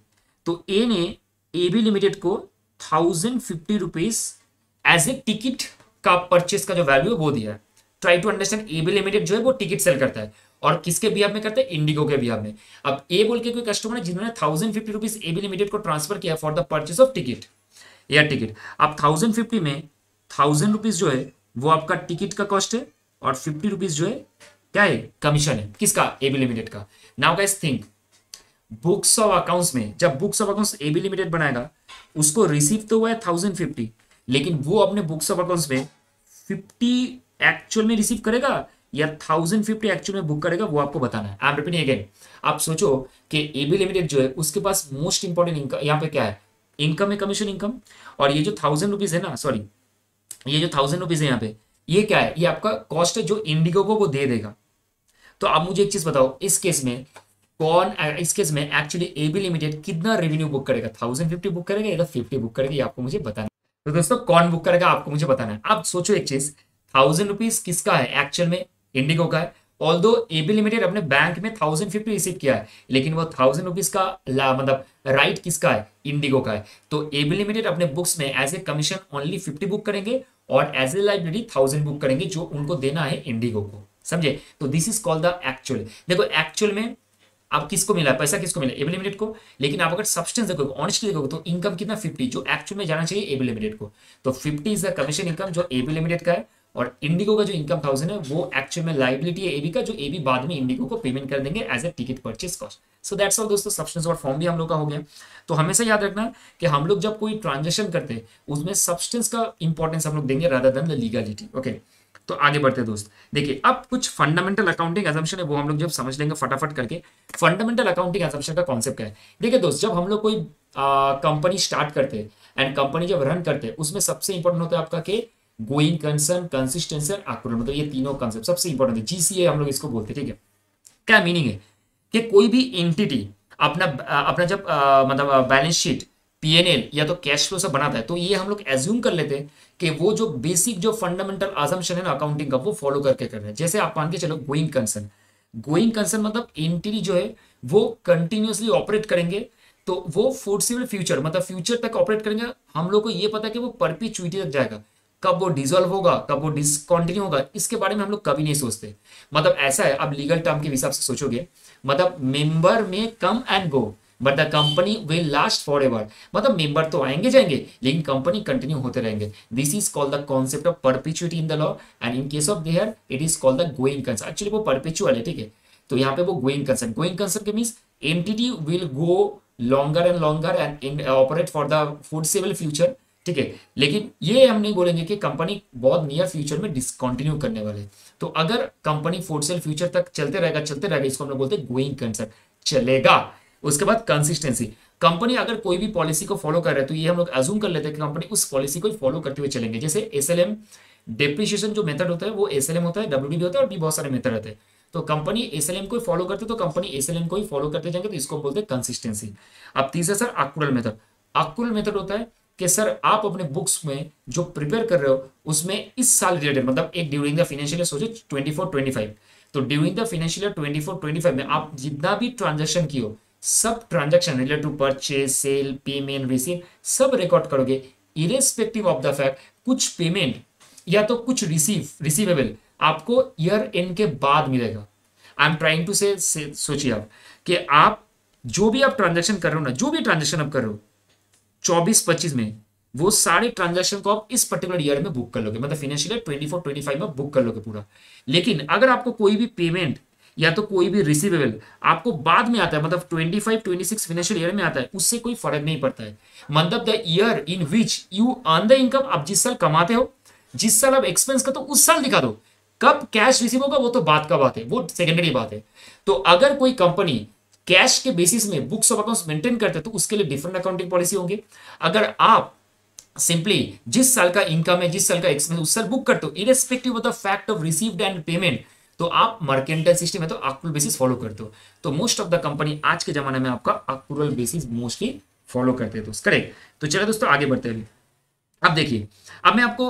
तो ए ने एबी लिमिटेड को 1050 रुपीज एज ए टिकट का परचेस का जो वैल्यू है वो दिया है। Try to understand, AB limited जो है वो टिकट सेल करता है और किसके बिहाफ में करता है? इंडिगो के बिहाफ में। अब ए बोल के कोई कस्टमर है जिन्होंने 1050 रुपीज एबी लिमिटेड को ट्रांसफर किया for the purchase of ticket, air ticket. अब 1050 में 1000 रुपीज जो है वो आपका टिकट का कॉस्ट है और 50 रुपीज जो है क्या है? कमीशन है। किसका? एबी लिमिटेड का। Now guys think, books of accounts में जब books of accounts AB limited बनाएगा, उसको रिसीव तो हुआ है 1050, लेकिन वो अपने बुक्स ऑफ अकाउंट्स में 50 एक्चुअल में रिसीव करेगा या 1050 एक्चुअल में बुक करेगा, वो आपको बताना है। आई एम रिपीटिंग अगेन, आप सोचो कि एबी लिमिटेड जो है उसके पास मोस्ट इंपॉर्टेंट इनकम यहाँ पे क्या है? इनकम है, कमीशन इनकम। और ये जो 1000 रुपीज है ना, सॉरी, ये जो 1000 रुपीज है यहाँ पे, ये क्या है? ये आपका कॉस्ट है जो इंडिगो को वो दे देगा। तो आप मुझे एक चीज बताओ, इस केस में एक्चुअली एबी लिमिटेड कितना रेवेन्यू बुक करेगा? 1050 बुक करेगा या 50 बुक करेगा? ये आपको मुझे बताना है। तो दोस्तों कौन बुक करेगा आपको मुझे बताना है। आप सोचो एक चीज, 1000 रुपीज किसका है? एक्चुअल में इंडिगो का है। ऑल्दो एबी लिमिटेड अपने बैंक में 1050 रिसीव किया है, लेकिन वो 1000 रुपीज का मतलब राइट किसका है? इंडिगो का है। तो एबी लिमिटेड अपने बुक्स में as a commission only 50 book करेंगे और एज ए लाइबिलिटी 1000 बुक करेंगे जो उनको देना है इंडिगो को। समझे? तो this is called the actual. देखो एक्चुअल में अब किसको मिला है? पैसा किसको मिला? एबी लिमिटेड को। लेकिन आप अगर सब्सटेंस देखोगे, ऑनेस्टली देखोगे, तो इनकम कितना? 50, जो एक्चुअल में जाना चाहिए एबी लिमिटेड को। तो 50 इज द कमीशन इनकम जो एबी लिमिटेड का है, और इंडिगो का जो इनकम 1000 है वो एक्चुअल में लाइबिलिटी है एबी का, जो एबी बाद में इंडिगो को पेमेंट कर देंगे as a ticket purchase cost. So that's all दोस्तों, सब्सटेंस और फॉर्म भी हम लोग का हो गया। तो हमेशा याद रखना कि हम लोग जब कोई ट्रांजेक्शन करते हैं उसमें सब्सटेंस का इंपॉर्टेंस हम लोग देंगे rather than the legality. Okay, तो आगे बढ़ते हैं दोस्त। देखिए अब कुछ फंडामेंटल अकाउंटिंग एजम्पशन है वो हम लोग जब समझ लेंगे फटाफट करके। फंडामेंटल अकाउंटिंग एजम्पशन का कॉन्सेप्ट क्या है? देखिए दोस्त, जब हम लोग कोई कंपनी स्टार्ट करते हैं एंड कंपनी जब रन करते हैं, उसमें सबसे इंपॉर्टेंट होता है आपका के गोइंग कंसर्न, कंसिस्टेंसी और एक्यूरेट, मतलब ये तीनों कंसेप्ट सबसे इंपॉर्टेंट है। जीसीए हम लोग इसको बोलते हैं। ठीक है, क्या मीनिंग है कि कोई भी एंटिटी अपना जब मतलब बैलेंस शीट, पीएनएल या तो कैश फ्लो सब बनाता है, तो ये हम लोग एज्यूम कर लेते हैं कि वो जो बेसिक जो फंडामेंटल अजम्पशन है ना अकाउंटिंग का, वो फॉलो करके कर रहे हैं। जैसे आप मान के चलो गोइंग कंसर्न मतलब एंटिटी जो है वो कंटिन्यूअसली ऑपरेट करेंगे, तो वो फोर्सिबल फ्यूचर मतलब फ्यूचर तक ऑपरेट करेंगे। हम लोग को ये पता है कि वो परपीचुइटी तक जाएगा। कब वो डिसॉल्व होगा, कब वो डिसकंटिन्यू होगा, इसके बारे में हम लोग कभी नहीं सोचते। मतलब ऐसा है, अब लीगल टर्म के हिसाब से सोचोगे, मतलब मेंबर में come and go but the company will last for ever. मतलब मेंबर तो आएंगे जाएंगे लेकिन कंपनी कंटिन्यू होते रहेंगे। This is called the concept of perpetuity in the law, and in case of there it is called the going concern. Actually वो perpetual है, ठीक है। तो यहाँ पे वो गोइंग कंसर्न के means entity will go longer and operate for the foreseeable future, ठीक है। लेकिन ये हम नहीं बोलेंगे कि कंपनी बहुत नियर फ्यूचर में डिसकंटिन्यू करने वाले। तो अगर कंपनी फोरसेबल फ्यूचर तक चलते रहेगा, इसको हम लोग बोलते हैं गोइंग कंसर्न, चलेगा। उसके बाद कंसिस्टेंसी, कंपनी अगर कोई भी पॉलिसी को फॉलो कर रहा है तो ये हम लोग अज्यूम कर लेते हैं कि कंपनी उस पॉलिसी को फॉलो करते हुए चलेंगे। जैसे एसएलएम डेप्रिसिएशन जो मेथड होता है वो एसएलएम होता है, डब्ल्यूडीबी होता है और भी बहुत सारे मेथड होते हैं। तो कंपनी एसएलएम को फॉलो करते तो कंपनी एसएलएम को ही फॉलो करते जाएंगे, तो इसको बोलते हैं कंसिस्टेंसी। अब तीसरा सर अक्रूरल मेथड। अक्रूरल मेथड होता है कि सर आप अपने बुक्स में जो प्रिपेयर कर रहे हो उसमें इस साल रिलेटेड, मतलब एक ड्यूरिंग द फाइनेंशियल ईयर सोचे 24-25, तो ड्यूरिंग द फाइनेंशियल ईयर 24-25 में आप जितना भी ट्रांजेक्शन की हो, सब transaction related to purchase, sale, payment, receive सब रिकॉर्ड करोगे, इरेस्पेक्टिव ऑफ द फैक्ट कुछ पेमेंट या तो कुछ रिसीवेबल आपको ईयर एंड के बाद मिलेगा। आई एम ट्राइंग टू से सोचिए आप कि आप जो भी आप ट्रांजेक्शन कर रहे हो ना, जो भी ट्रांजेक्शन आप कर रहे हो 24-25 में, वो सारे ट्रांजैक्शन को आप इस पर्टिकुलर ईयर में बुक कर लोगे, मतलब फाइनेंशियल ईयर 24-25 में बुक कर लोगे पूरा। लेकिन अगर आपको कोई भी पेमेंट या तो कोई भी रिसीवेबल आपको बाद में आता है, मतलब 25-26 फाइनेंशियल ईयर में आता है, उससे कोई फर्क नहीं पड़ता है। मतलब the year in which you earn the income, आप जिस साल कमाते हो, जिस साल आप एक्सपेंस करते हो, उस साल दिखा दो। कब कैश रिसीव होगा वो तो बात का बात है, वो सेकेंडरी बात है। तो अगर कोई कंपनी कैश के बेसिस में बुक्स ऑफ अकाउंट्स मेंटेन करते हैं तो उसके लिए डिफरेंट अकाउंटिंग पॉलिसी होंगे। अगर आप सिंपली जिस साल का इनकम है, जिस साल का एक्सपेंस, उस साल बुक करते हो irrespective of the fact of received and payment, तो आप मर्केंटाइल सिस्टम है तो अक्रूवल बेसिस फॉलो करते हो। तो मोस्ट ऑफ द कंपनी आज के जमाने में आपका अक्रूवल बेसिस मोस्टली फॉलो करते हैं दोस्त, करेक्ट। तो चलिए दोस्तों आगे बढ़ते हैं। अब देखिए, अब मैं आपको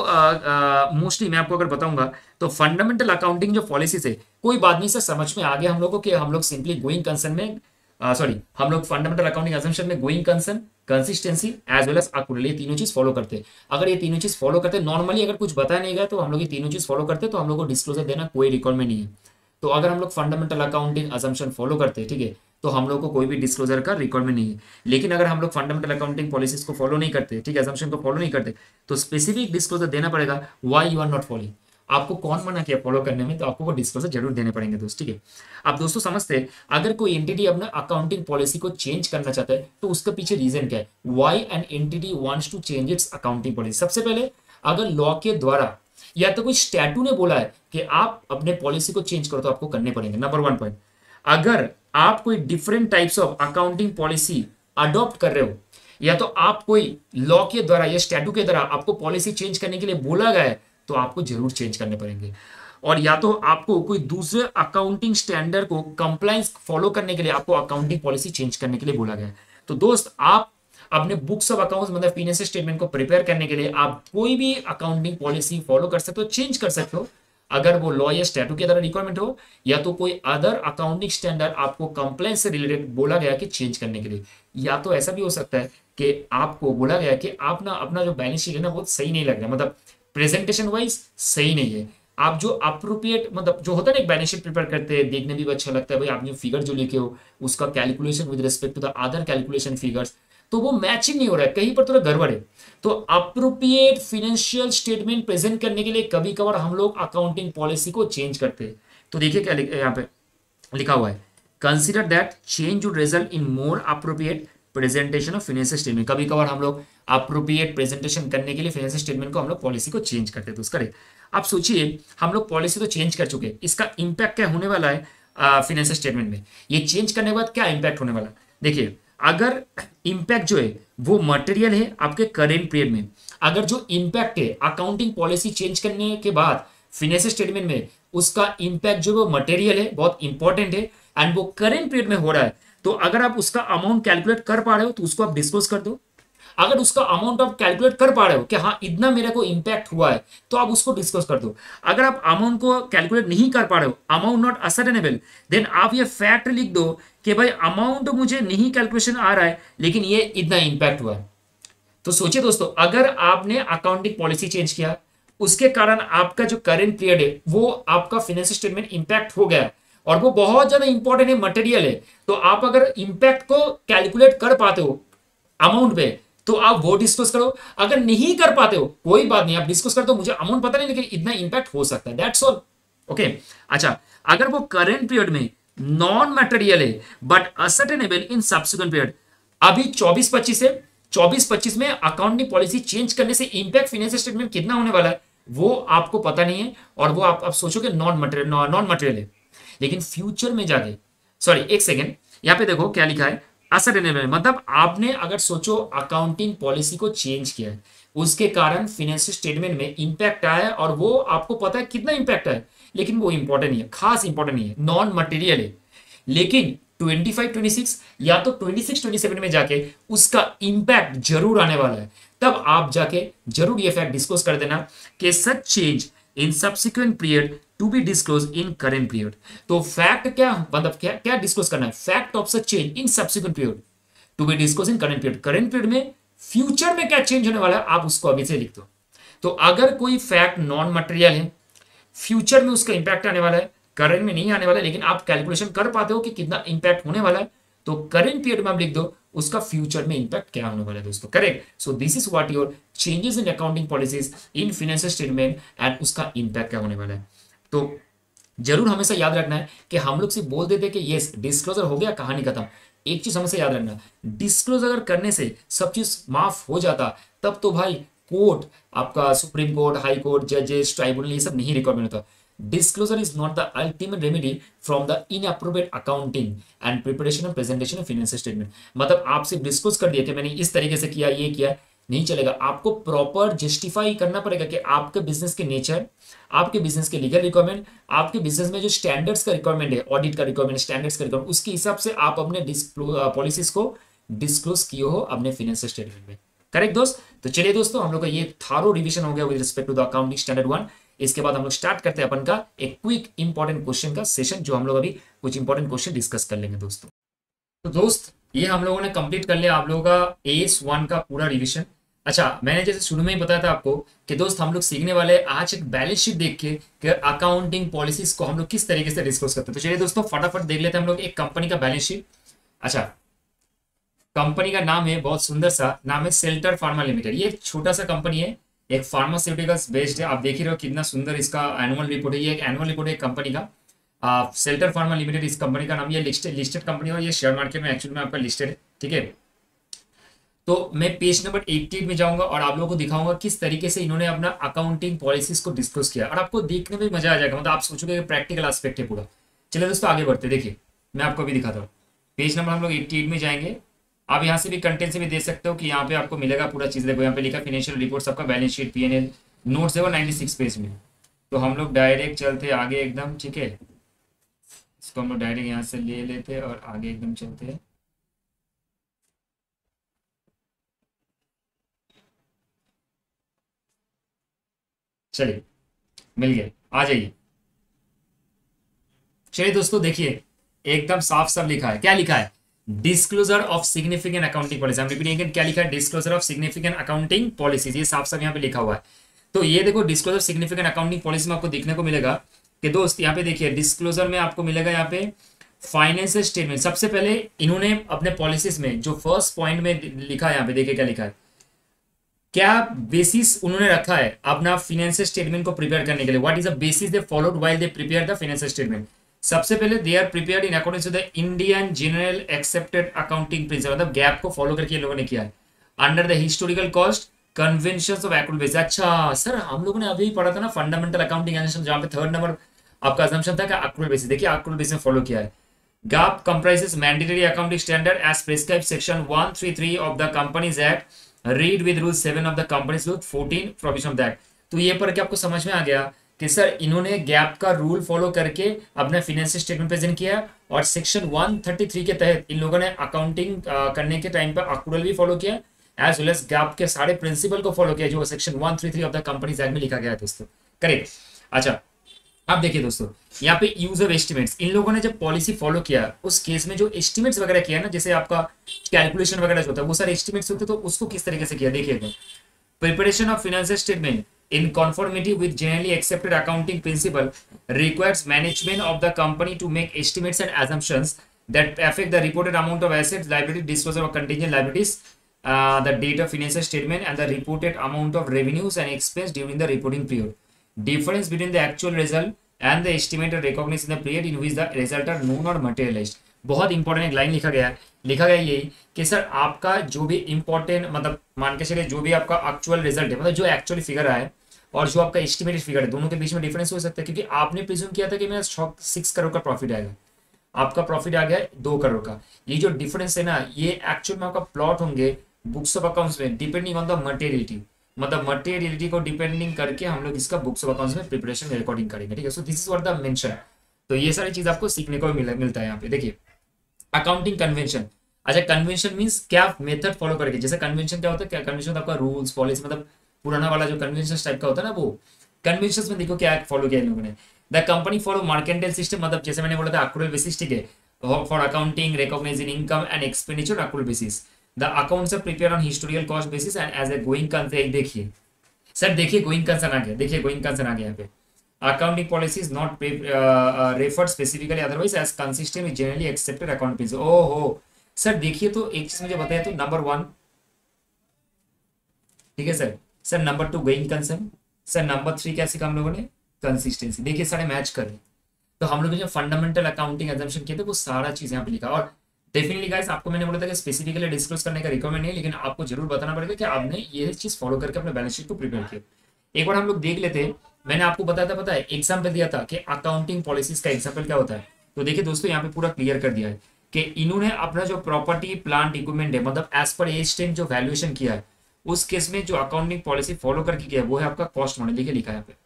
मोस्टली मैं आपको अगर बताऊंगा तो फंडामेंटल अकाउंटिंग जो पॉलिसीज है, कोई बात नहीं सर समझ में आ गया हम लोगों को कि हम लोग सिंपली गोइंग कंसर्न में हम लोग फंडामेंटल अकाउंटिंग अजम्पशन में going concern, consistency as well as accrual, ये तीनों चीज फॉलो करते हैं। अगर ये तीनों चीज फॉलो करते हैं नॉर्मली, अगर कुछ बताया नहीं गया तो हम लोग ये तीनों चीज फॉलो करते हैं, तो हम लोग को डिस्क्लोजर देना कोई रिक्वायरमेंट नहीं है। तो अगर हम लोग फंडामेंटल अकाउंटिंग अजम्पशन फॉलो करते हैं, ठीक है, तो हम लोग को कोई भी डिस्क्लोजर का रिक्वायरमेंट नहीं है। लेकिन अगर हम लोग फंडामेंटल अकाउंटिंग पॉलिसीज को फॉलो नहीं करते, ठीक है, अजम्पशन को फॉलो नहीं करते, तो स्पेसिफिक डिस्क्लोजर देना पड़ेगा why you are not following. आपको कौन मना किया फॉलो करने में, तो आपको वो डिस्क्लोजर जरूर देने पड़ेंगे दोस्त, ठीक है। अब दोस्तों समझते हैं, अगर कोई एंटिटी अपना अकाउंटिंग पॉलिसी को चेंज करना चाहता है तो उसके पीछे रीजन क्या है, why an entity wants to change its accounting policy. सबसे पहले अगर लॉ के द्वारा या तो कोई स्टैट्यू ने बोला है कि आप अपने पॉलिसी को चेंज करो, तो आपको करने पड़ेंगे। नंबर 1 पॉइंट, अगर आप कोई different types of accounting policy adopt कर रहे हो, या तो आप कोई लॉ के द्वारा या स्टैट्यू के द्वारा आपको पॉलिसी चेंज करने के लिए बोला गया है, तो आपको जरूर चेंज करने पड़ेंगे। और या तो आपको कोई दूसरे अकाउंटिंग स्टैंडर्ड को कंप्लायंस फॉलो करने के लिए आपको अकाउंटिंग पॉलिसी चेंज करने के लिए बोला गया है। तो दोस्त आप अपने बुक्स ऑफ अकाउंट्स मतलब फाइनेंशियल स्टेटमेंट को प्रिपेयर करने के लिए आप कोई भी अकाउंटिंग पॉलिसी फॉलो कर सकते हो, चेंज कर सकते हो, अगर वो लॉ या स्टैट्यू के द्वारा रिक्वायरमेंट हो, या तो कोई अदर अकाउंटिंग स्टैंडर्ड आपको कंप्लायंस से रिलेटेड बोला गया कि चेंज करने के लिए। या तो ऐसा भी हो सकता है कि आपको बोला गया कि आप ना अपना जो बैलेंस शीट है ना बहुत सही नहीं लग रहा, मतलब प्रेजेंटेशन वाइज सही नहीं है। आप जो अप्रोप्रिएट मतलब जो होता है ना एक बैलेंस शीट प्रिपेयर करते हैं, देखने भी अच्छा लगता है, भाई आपने फिगर जो लिखे हो उसका calculation with respect to the other calculation figures, तो वो मैचिंग नहीं हो रहा है, कहीं पर थोड़ा गड़बड़ है। तो अप्रोप्रिएट फाइनेंशियल स्टेटमेंट प्रेजेंट करने के लिए कभी कभार हम लोग अकाउंटिंग पॉलिसी को चेंज करते हैं। तो देखिए क्या यहाँ पे लिखा हुआ है, consider that change would result in more appropriate presentation of financial statement. कभी कभार हम लोग अप्रोप्रिएट प्रेजेंटेशन करने के लिए फाइनेंशियल स्टेटमेंट को हम लोग पॉलिसी को चेंज करते हैं। तो उसका आप सोचिए, हम लोग पॉलिसी तो चेंज कर चुके हैं, इसका इंपैक्ट क्या होने वाला है फाइनेंशियल स्टेटमेंट में, ये चेंज करने के बाद क्या इंपैक्ट होने वाला है। देखिए, अगर इंपैक्ट जो है वो मटेरियल है आपके करेंट पीरियड में, अगर जो इंपैक्ट है अकाउंटिंग पॉलिसी चेंज करने के बाद फाइनेंशियल स्टेटमेंट में, उसका इंपैक्ट जो वो मटेरियल है, बहुत इंपॉर्टेंट है, एंड वो करेंट पीरियड में हो रहा है, तो अगर आप उसका अमाउंट कैलकुलेट कर पा रहे हो तो उसको आप डिस्क्लोज कर दो। अगर उसका अमाउंट आप कैलकुलेट कर पा रहे हो कि हाँ इतना मेरे को इंपैक्ट हुआ है, तो आप उसको डिस्क्लोज कर दो। अगर आप अमाउंट को कैलकुलेट नहीं कर पा रहे हो, अमाउंट नॉट असर्टेनेबल, देन आप ये फैक्ट लिख दो कि भाई अमाउंट मुझे नहीं कैलकुलेशन आ रहा है, लेकिन ये इतना इंपैक्ट हुआ है। तो सोचिए दोस्तों, अगर आपने अकाउंटिंग पॉलिसी चेंज किया, उसके कारण आपका जो करेंट पीरियड है वो आपका फाइनेंशियल स्टेटमेंट इंपैक्ट हो गया, और वो बहुत ज्यादा इंपॉर्टेंट है, मटेरियल है, तो आप अगर इंपैक्ट को कैलकुलेट कर पाते हो अमाउंट पे, तो आप वो डिस्कस करो। अगर नहीं कर पाते हो कोई बात नहीं, आप डिस्कस कर दो, मुझे अमाउंट पता नहीं लेकिन इतना इंपैक्ट हो सकता है, दैट्स ऑल। ओके, अच्छा, अगर वो करेंट पीरियड में नॉन मटेरियल है but ascertainable in subsequent period, अभी 24-25 है, 24-25 में अकाउंटिंग पॉलिसी चेंज करने से इंपैक्ट फाइनेंशियल स्टेटमेंट कितना होने वाला है वो आपको पता नहीं है, और वो आप सोचोगे नॉन मटेरियल है, लेकिन फ्यूचर में जाके, सॉरी एक सेकेंड, यहां पे देखो क्या लिखा है, असर्टेनेबल, मतलब आपने अगर सोचो अकाउंटिंग पॉलिसी को चेंज किया है, उसके कारण फाइनेंशियल स्टेटमेंट में इंपैक्ट आया है, और वो आपको पता है कितना इंपैक्ट है, लेकिन वो इंपॉर्टेंट नहीं है, खास इंपॉर्टेंट नहीं है, नॉन मटेरियल है, लेकिन 25-26 या तो 26-27 में जाके उसका इंपैक्ट जरूर आने वाला है, तब आप जाके जरूर ये फैक्ट डिस्क्लोज कर देना कि such change in subsequent period to be disclose in current period. तो फैक्ट क्या मतलब क्या क्या डिस्क्लोज करना है, fact of such change in subsequent period to be disclose in current period. Current period में फ्यूचर में क्या चेंज होने वाला है आप उसको अभी से लिख दो। तो अगर कोई फैक्ट नॉन मटेरियल है, फ्यूचर में उसका इंपैक्ट आने वाला है, करंट में नहीं आने वाला है, लेकिन आप कैलकुलेशन कर पाते हो कि कितना इंपैक्ट होने वाला है, तो करंट पीरियड में आप लिख दो उसका फ्यूचर में इम्पैक्ट क्या होने वाला है दोस्तों। Correct. So this is what your changes in accounting policies in financial statement and उसका इम्पैक्ट क्या होने वाला है। तो जरूर हमेशा याद रखना है कि हम लोग सिर्फ बोल देते कि यस डिस्क्लोजर हो गया, कहानी खत्म। एक चीज हमेशा याद रखना, डिस्क्लोज अगर करने से सब चीज माफ हो जाता तब तो भाई कोर्ट, आपका सुप्रीम कोर्ट, हाई कोर्ट, जजेस, ट्राइब्यूनल, ये सब नहीं रिकॉर्ड होता। Disclosure is not the ultimate remedy from the inappropriate accounting and preparation and presentation of financial statement. मतलब आप सिर्फ डिस्क्लोज कर दिया कि मैंने इस तरीके से किया, ये किया, नहीं चलेगा। आपको प्रॉपर जस्टिफाई करना पड़ेगा कि आपके बिजनेस के नेचर, आपके बिजनेस के लीगल रिक्वायरमेंट, आपके बिजनेस में जो स्टैंडर्ड्स का रिक्वायरमेंट है, ऑडिट का रिक्वायरमेंट, स्टैंडर्ड्स का रिक्वायरमेंट, उसके हिसाब से आप अपने पॉलिसीज को डिस्क्लोज किए हो अपने फाइनेंशियल स्टेटमेंट में। करेक्ट दोस्त। तो चलिए दोस्तों, हम लोग का ये थारो रिवीजन हो गया with respect to the accounting standard 1। इसके बाद हम लोग स्टार्ट करते हैं अपन का एक क्विक इंपॉर्टेंट क्वेश्चन का सेशन, जो हम लोग अभी कुछ इंपॉर्टेंट क्वेश्चन डिस्कस कर लेंगे दोस्तों। तो दोस्त ये हम लोगों ने कंप्लीट कर लिया आप लोगों का AS1 का पूरा रिवीजन। अच्छा, मैंने जैसे शुरू में ही बताया था आपको कि दोस्त हम लोग सीखने वाले आज एक बैलेंस शीट देख के कि अकाउंटिंग पॉलिसीज को हम लोग किस तरीके से डिस्कस करते हैं। तो चलिए दोस्तों फटाफट देख लेते हैं हम लोग एक कंपनी का बैलेंस शीट। अच्छा, कंपनी का नाम है, बहुत सुंदर सा नाम है, सेल्टर फार्मा लिमिटेड। ये एक छोटा सा कंपनी है, एक फार्मास्यूटिकल्स बेस्ड है। आप देख ही रहे हो कितना सुंदर इसका एनुअल रिपोर्ट है। ये एक एनुअल रिपोर्ट है कंपनी का, सेल्टर फार्मा लिमिटेड इस कंपनी का नाम। ये लिस्टेड कंपनी है और ये शेयर मार्केट में एक्चुअली में आपका लिस्टेड है। ठीक है, तो मैं पेज नंबर 88 में जाऊंगा और आप लोगों को दिखाऊंगा किस तरीके से इन्होंने अपना अकाउंटिंग पॉलिसीज को डिस्कस किया, और आपको देखने में मजा आ जाएगा। मतलब आप सोचोगे प्रैक्टिकल एस्पेक्ट है पूरा। चलिए दोस्तों आगे बढ़ते, देखिए मैं आपको अभी दिखाता हूँ। पेज नंबर हम लोग 88 में जाएंगे। आप यहाँ से भी कंटेंट से भी देख सकते हो कि यहाँ पे आपको मिलेगा पूरा चीज़। देखो यहाँ पे लिखा फाइनेंशियल रिपोर्ट, सबका बैलेंस शीट, PNL नोट्स है वो 96 पेज में। तो हम लोग डायरेक्ट चलते आगे एकदम। ठीक है, इसको हम लोग डायरेक्ट यहाँ से ले लेते और आगे एकदम चलते हैं। चलिए मिल गया, आ जाइए। चलिए दोस्तों देखिए एकदम साफ साफ लिखा है। क्या लिखा है? Disclosure of significant accounting policy. हम रिपीट अगेन, क्या लिखा है? Disclosure of significant accounting policies. ये साफ साफ यहाँ पे लिखा हुआ है। तो ये देखो डिस्क्लोजर सिग्निफिकेंट अकाउंटिंग पॉलिसी में आपको देखने को मिलेगा कि दोस्त यहाँ पे देखिए डिस्क्लोजर में आपको मिलेगा यहाँ पे फाइनेंशियल स्टेटमेंट। सबसे पहले इन्होंने अपने पॉलिसीज में जो फर्स्ट पॉइंट में लिखा है, यहाँ पे देखिए क्या लिखा है, क्या बेसिस उन्होंने रखा है अपना फाइनेंशियल स्टेटमेंट को प्रिपेयर करने के लिए। What is the basis they followed while they prepare the financial statement. सबसे पहले they are prepared in according to the Indian general accepted accounting principle. मतलब गैप को फॉलो करके ये लोगों ने किया है under the historical cost conventions of accrual basis. अच्छा सर, हम लोगों ने अभी पढ़ा था ना फंडामेंटल अकाउंटिंग एनालिसिस, जहां पे थर्ड नंबर आपका असम्पशन था कि एक्रूअल बेसिस। देखिए एक्रूअल बेसिस में फॉलो किया है। GAAP comprises mandatory accounting standard as prescribed section 133 of the Companies Act, read with rule 7 of the Companies Law 14 provision of that। तो ये पर क्या आपको समझ में आ गया कि सर इन्होंने गैप का रूल फॉलो करके अपना फाइनेंशियल स्टेटमेंट प्रेजेंट किया, और सेक्शन 133 के तहत इन लोगों ने अकाउंटिंग करने के टाइम पर अक्रूवल भी फॉलो किया, एज वेल एज गैप के सारे प्रिंसिपल को फॉलो किया जो section 133 of the companies act में लिखा गया है दोस्तों। करेक्ट। अच्छा अब देखिए दोस्तों यहाँ पे यूज ऑफ एस्टिमेट्स, इन लोगों ने जब पॉलिसी फॉलो किया उस केस में जो एस्टिमेट्स वगैरह किया ना, जैसे आपका कैलकुलेशन वगैरह जो होता है वो सारे एस्टिमेट्स होते हैं, तो उसको किस तरीके से किया देखिए। Preparation of financial statement in conformity with generally accepted accounting principle requires management of the company to make estimates and assumptions that affect the reported amount of assets, liabilities, disclosure of contingent liabilities, the date of financial statement, and the reported amount of revenues and expense during the reporting period. Difference between the actual result and the estimated recognized in the period in which the result are known or materialized। बहुत important एक line लिखा गया है, लिखा गया यही कि sir आपका जो भी इंपॉर्टेंट मतलब मान के चलिए जो भी आपका एक्चुअल रिजल्ट है, मतलब जो एक्चुअली फिगर आया है और जो आपका एस्टिमेटेड फिगर है, दोनों के बीच में डिफरेंस हो सकता है। क्योंकि आपने प्रिज्यूम किया था कि मेरा 6 करोड़ का प्रॉफिट आएगा, आपका प्रॉफिट आ गया 2 करोड़ का। ये जो डिफरेंस है ना, ये एक्चुअल में आपका प्लॉट होंगे बुक्स ऑफ अकाउंट्स में डिपेंडिंग ऑन द मटेरियलिटी। मतलब मटेरियलिटी को डिपेंडिंग करके हम लोग इसका बुक्स ऑफ अकाउंट्स में प्रिपरेशन में रिकॉर्डिंग करेंगे। ठीक है, सो this is what the mention. तो ये सारी चीज आपको सीखने को मिलता है यहाँ पे। देखिए अकाउंटिंग कन्वेंशन। अच्छा कन्वेंशन मींस क्या मेथड फॉलो करके, जैसे कन्वेंशन क्या होता है, क्या कन्वेंशन आपका रूल्स पॉलिसी, मतलब पुराना वाला जो कन्वेंशन टाइप का होता है ना, वो कन्वेंशन में देखो क्या फॉलो किया इन लोगों ने। The company follow mercantile system, मतलब जैसे मैंने बोला था एक्रूअल बेसिस। ठीक है, for accounting recognizing income and expenditure accrual basis. The accounts are prepare on historical cost basis and as a going concern. देखिए सर, देखिए गोइंग कंसर्न आ गया, देखिए गोइंग कंसर्न आ गया यहाँ पे। Accounting policy is not referred specifically otherwise as consistent with generally accepted accounting principles। ओहो, सर देखिए तो एक चीज मुझे बताया तो नंबर 1, ठीक है sir. Sir number 2 going concern. Sir number 3 क्या सीखा हम लोगों ने, कंसिस्टेंसी। देखिए सारे मैच कर रहे हैं। तो हम लोग जो फंडामेंटल अकाउंटिंग एजम्पशन किए थे वो सारा चीज यहाँ पे लिखा। और डेफिनेटली गाइस आपको मैंने बोला था कि स्पेसिफिकली डिस्क्लोज करने का रिकमेंड नहीं है, लेकिन आपको जरूर बताना पड़ेगा कि आपने ये चीज फॉलो करके अपने बैलेंस शीट को प्रिपेयर किया। एक बार हम लोग देख लेते हैं। मैंने आपको बताया था, पता है एग्जाम्पल दिया था कि अकाउंटिंग पॉलिसीज का एग्जाम्पल क्या होता है। तो देखिए दोस्तों यहाँ पे पूरा क्लियर कर दिया है कि इन्होंने अपना जो प्रॉपर्टी प्लांट इक्विपमेंट है, मतलब एज पर एज टेन जो वैल्यूएशन किया है, उस केस में जो अकाउंटिंग पॉलिसी फॉलो करके किया है वो है आपका कॉस्ट मॉडल। देखिए लिखा है यहाँ पे,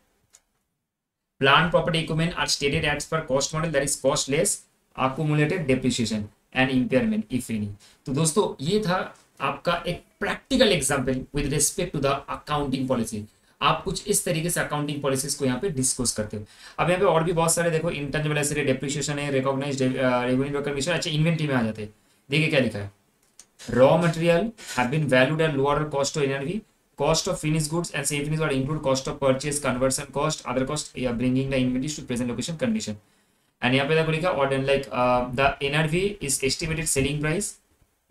plant property equipment are stated as per cost model, that is cost less accumulated depreciation and impairment if any। तो दोस्तों ये था आपका एक practical example with respect to the accounting policy. आप कुछ इस तरीके से अकाउंटिंग पॉलिसीज को यहाँ पे डिस्कस करते हो। अब यहाँ पे और भी बहुत सारे देखो, इंटेंजिबल एसेट डेप्रिसिएशन है, रिकॉग्नाइज्ड रेवेन्यू रिकॉग्निशन। अच्छा इन्वेंटरी में आ जाते हैं। देखिए क्या लिखा है, raw material have been valued at lower cost to NRV, cost of finished goods and semi finished are include cost of purchase, conversion cost, other cost, bringing the inventory to present location condition। and यहाँ पे देखो लिखा order like the NRV is estimated selling price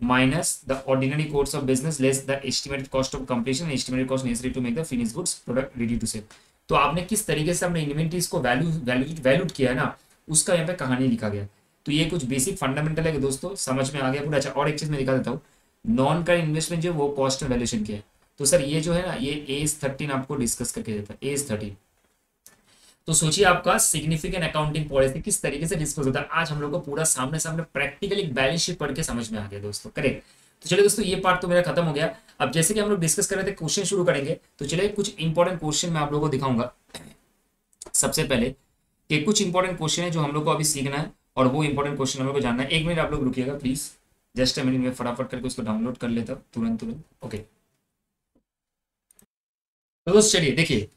minus the ordinary course of business less the estimated cost of completion and estimated cost necessary to make the finished goods product ready to sell। तो आपने किस तरीके से अपने inventories को valued किया है ना, उसका यहाँ पे कहानी लिखा गया। तो ये कुछ बेसिक फंडामेंटल है कि दोस्तों समझ में आ गया पूरा। अच्छा और एक चीज मैं दिखा देता हूँ, नॉन करेंट इन्वेस्टमेंट जो वो कॉस्ट में वैल्यूएशन किया है। तो सर ये जो है ना, ये एज 13 आपको डिस्कस करके देता है, एज 13। तो सोचिए आपका सिग्निफिकेंट अकाउंटिंग पॉलिसी किस तरीके से डिस्कस होता है। आज हम लोग को पूरा सामने सामने प्रैक्टिकली बैलेंस शीट पढ़ के समझ में आ गया दोस्तों, करेक्ट। तो चलिए दोस्तों ये पार्ट तो मेरा खत्म हो गया। अब जैसे कि हम लोग डिस्कस कर रहे थे, क्वेश्चन शुरू करेंगे। तो चलिए कुछ इंपॉर्टेंट क्वेश्चन मैं आप लोगों को दिखाऊंगा सबसे पहले, कि कुछ इंपॉर्टेंट क्वेश्चन है जो हम लोग को अभी सीखना है और वो इंपॉर्टेंट क्वेश्चन हम लोग को जानना है। 1 मिनट आप लोग रुकिएगा प्लीज, जस्ट अ मिनट, मैं फटाफट करके उसको डाउनलोड कर लेता हूँ तुरंत। ओके तो दोस्त चलिए देखिए,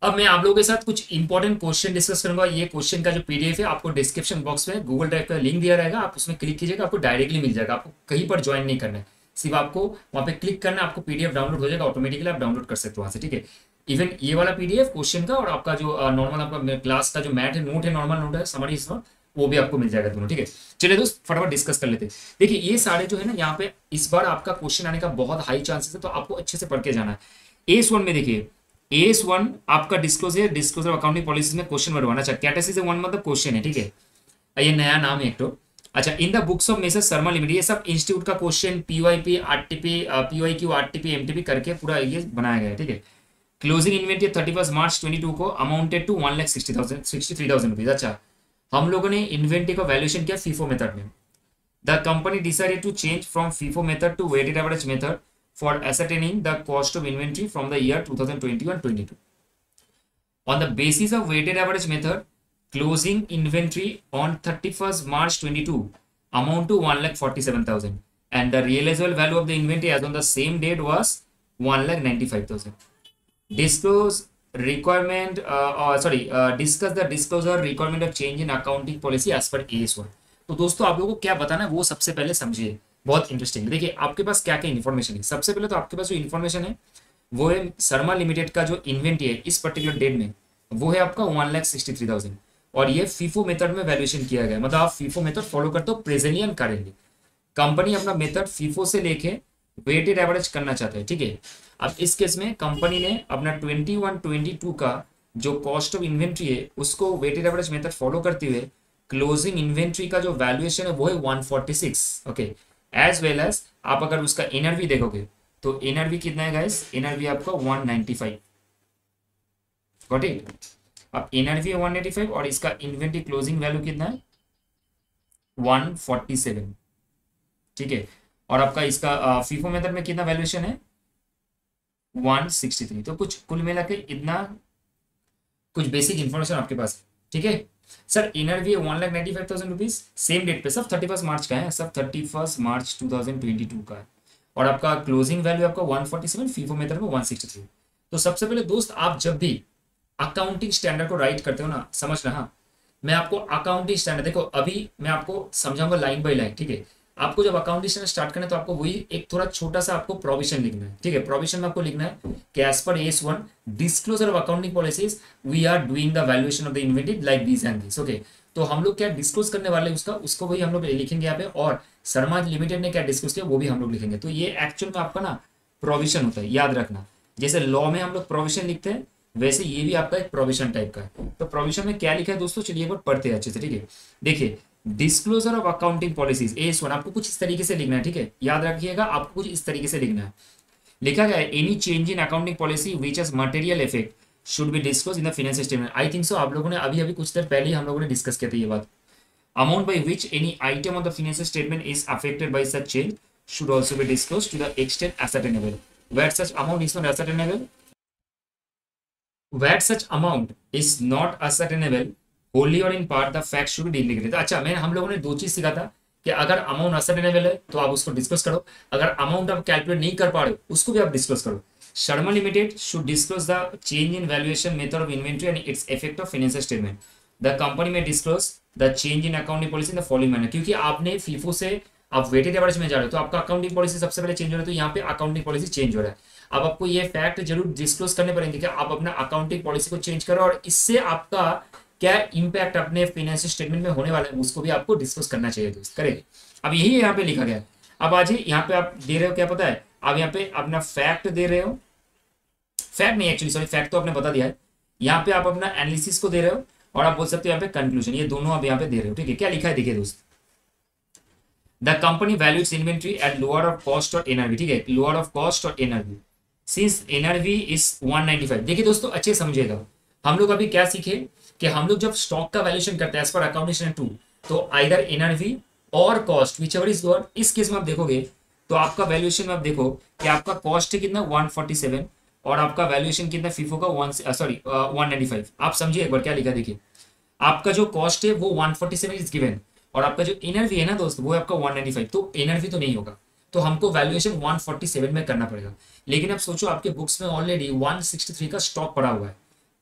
अब मैं आप लोगों के साथ कुछ इंपॉर्टेंट क्वेश्चन डिस्कस करूंगा। ये क्वेश्चन का जो पीडीएफ है आपको डिस्क्रिप्शन बॉक्स में गूगल ड्राइव का लिंक दिया रहेगा, आप उसमें क्लिक कीजिएगा, आपको डायरेक्टली मिल जाएगा। आपको कहीं पर ज्वाइन नहीं करना है, सिर्फ आपको वहां पे क्लिक करना है, आपको पीडीएफ डाउनलोड हो जाएगा ऑटोमेटिकली, आप डाउनलोड कर सकते हो वहां से, ठीक है। इवन ये वाला पीडीएफ क्वेश्चन का और आपका जो नॉर्मल आपका क्लास का जो मैथ है, नोट है, नॉर्मल नोट है, समरी नोट, वो भी आपको मिल जाएगा दोनों, ठीक है। चलिए दोस्त फटाफट डिस्कस कर लेते हैं। देखिए ये सारे जो है ना, यहाँ पे इस बार आपका क्वेश्चन आने का बहुत हाई चांसेस है, तो आपको अच्छे से पढ़ के जाना है। AS1 में देखिए, AS1 आपका डिस्क्लोजर अकाउंटिंग पॉलिसी में क्वेश्चन नंबर 1। अच्छा कैटेसिस 1 मतलब क्वेश्चन है, ठीक है, ये नया नाम है एक तो। अच्छा in the books of messrs Sharma limited, ये सब इंस्टीट्यूट का question PYP RTP PYQ RTP MTP करके पूरा ये बनाया गया है, ठीक है। क्लोजिंग इन्वेंटरी 31 मार्च 22 को अमाउंटेड टू 1,63,000 रुपीज। अच्छा हम लोगों ने इन्वेंटरी का वैल्यूएशन किया फीफो मेथड में। The company decided to change from FIFO method to weighted average method for ascertaining the cost of inventory from the year 2021-22. On the basis of weighted average method, closing inventory on 31st March 22 amount to 1,47,000 and the realizable value of the inventory as on the same date was 1,95,000. Disclose requirement discuss the disclosure requirement of change in accounting policy as per AS1। तो दोस्तों आप लोगों को क्या बताना है वो सबसे पहले समझिए, बहुत इंटरेस्टिंग। देखिए आपके पास क्या क्या इन्फॉर्मेशन है। सबसे पहले तो आपके पास जो इन्फॉर्मेशन है वो है शर्मा लिमिटेड का जो इन्वेंटरी है इस पर्टिकुलर डेट में वो है आपका 1,63,000 और ये फीफो मेथड में वैल्यूएशन किया गया। मतलब आप फीफो मेथड फॉलो करते हो प्रेजेंटली एंड करेंटली। कंपनी अपना मेथड फीफो से लेके वेटेड एवरेज करना चाहता है, ठीक है। अब इस केस में कंपनी ने अपना 21-22 का जो कॉस्ट ऑफ इन्वेंट्री है उसको वेटेड एवरेज मेथड फॉलो करते हुए क्लोजिंग इन्वेंट्री का जो वैल्यूएशन है वो है 146, ओके। एज वेल एज आप अगर उसका एनआरवी देखोगे तो एनआरवी कितना है गाइस, एनआरवी आपका 195, गॉट इट। अब एनआरवी 185 और इसका इन्वेंट्री क्लोजिंग वैल्यू कितना है 147, ठीक है। और आपका इसका फीफो मेथड में कितना वैल्यूएशन है 163। तो कुछ कुल मिला के इतना कुछ बेसिक इंफॉर्मेशन आपके पास है, ठीक है। Sir NRV 1,95,000 rupees same date पे, सब 31 मार्च का है, सब 31 मार्च 2022 का है। और आपका क्लोजिंग वैल्यू आपका 147, फीफो मेथड में 163। तो सबसे पहले दोस्त आप जब भी अकाउंटिंग स्टैंडर्ड को राइट करते हो ना, समझना, हाँ मैं आपको अकाउंटिंग स्टैंडर्ड, देखो अभी मैं आपको समझाऊंगा लाइन बाय लाइन, ठीक है। आपको जब अकाउंटिंग स्टैंडर्ड स्टार्ट करना है तो आपको वही एक थोड़ा छोटा सा आपको प्रोविजन लिखना है, ठीक है। प्रोविजन में आपको लिखना है कि as per AS1 disclosure of accounting policies we are doing the valuation of the inventory like this and this, okay. तो हम लोग क्या डिस्क्लोज करने वाले उसको वही हम लोग लिखेंगे यहाँ पे। और शर्मा लिमिटेड ने क्या डिस्कस किया वो भी हम लोग लिखेंगे। तो ये एक्चुअल में आपका ना प्रोविजन होता है, याद रखना। जैसे लॉ में हम लोग प्रोविजन लिखते हैं, वैसे ये भी आपका एक प्रोविजन टाइप का है। तो प्रोविजन में क्या लिखा है दोस्तों, चलिए एक बार पढ़ते हैं अच्छे से, ठीक है। देखिए, disclosure of accounting policies AS1 आपको कुछ इस तरीके से लिखना है, ठीक है, याद रखिएगा, आपको कुछ इस तरीके से लिखना है। लिखा गया है any change in accounting policy which has material effect should be disclose in the financial statement. I think so आप लोगों ने अभी अभी कुछ देर पहले ही हम लोगों ने डिस्कस किया था ये बात। Amount by which any item of the financial statement is affected by such change should also be disclosed to the extent ascertainable. Where such amount is not ascertainable, where such amount is not ascertainable wholly or in part, the fact should be indicated. अच्छा, मैं हम लोगों ने दो चीज सीखा था कि अगर अमाउंट ascertainable है तो आप उसको डिस्कस करो, अगर अमाउंट आप कैलकुलेट नहीं कर पा रहे हो उसको भी आप डिस्कस करो। Sharma limited should disclose the change in valuation method of inventory and its effect of financial statement. The company may disclose the change in accounting policy in the following manner. क्योंकि आपने फीफो से आप weighted average में जा रहे हो तो आपका अकाउंटिंग पॉलिसी सबसे पहले चेंज हो रहा है, तो यहाँ पे अकाउंटिंग पॉलिसी चेंज हो रहा है। अब आपको ये फैक्ट जरूर डिस्क्लोज करने पड़ेंगे कि आप अपना अकाउंटिंग पॉलिसी को चेंज करो और इससे आपका क्या इम्पैक्ट अपने फाइनेंशियल स्टेटमेंट में होने वाला है उसको भी आपको डिस्कस करना चाहिए दोस्त, करेंगे। अब यही यहाँ पे लिखा गया है। अब आज यहाँ पे आप दे रहे हो क्या पता है, आप यहाँ पे अपना फैक्ट दे रहे हो, फैक्ट नहीं एक्चुअली, सॉरी फैक्ट तो आपने बता दिया है। यहाँ पे आप अपना एनालिसिस को दे रहे हो और आप बोल सकते हो यहाँ पे कंक्लूजन, ये दोनों आप यहाँ पे दे रहे हो, ठीक है। क्या लिखा है देखिए दोस्त, the company value it's inventory at lower of cost और एनआरवी, ठीक है, लोअर ऑफ कॉस्ट और एनआरवी सिंस एनआरवी इज 195। देखिए दोस्तों अच्छे समझिएगा, हम लोग अभी क्या सीखे कि हम लोग जब स्टॉक का वैल्यूएशन करते हैं एज पर अकाउंटेंट 2 तो आइदर एनआरवी और cost which ever is lower. इस केस में आप देखोगे तो आपका वैल्यूएशन में आप देखो कि आपका कॉस्ट है कितना 147 और आपका वैल्यूएशन कितना फीफो का 195। आप समझिए एक बार क्या लिखा, देखिए आपका जो कॉस्ट है वो 147 इज गिवन और आपका जो एनआरवी है ना दोस्त वो है आपका 195, तो एनआरवी तो नहीं होगा, तो हमको वैल्यूएशन 147 में करना पड़ेगा। लेकिन अब सोचो आपके बुक्स में ऑलरेडी 163 का स्टॉक पड़ा हुआ है।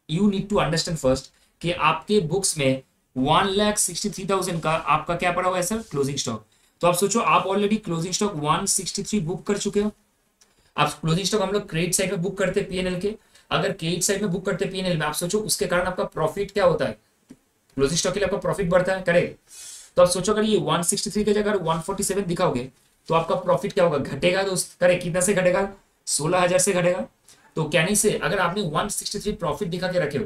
You need to understand first कि आपके बुक्स में 1,63,000 का आपका क्या पड़ा हुआ है सर, क्लोजिंग स्टॉक। तो आप सोचो आप ऑलरेडी क्लोजिंग स्टॉक 163 बुक कर चुके हो। आप क्लोजिंग स्टॉक हम लोग क्रेडिट साइड में बुक करते हैं पीएनएल के, अगर क्रेडिट साइड में बुक करते हैं पीएनएल में, आप सोचो उसके कारण आपका प्रॉफिट क्या होता है, क्लोजिंग स्टॉक के लिए आपका प्रॉफिट बढ़ता है, करेक्ट। तो आप सोचो अगर ये 163 की जगह 147 दिखाओगे तो आपका प्रॉफिट क्या होगा, घटेगा दोस्त, करेक्ट। कितना से घटेगा, 16,000 से घटेगा। तो कहने से अगर आपने 163 प्रॉफिट दिखा के रखे हो,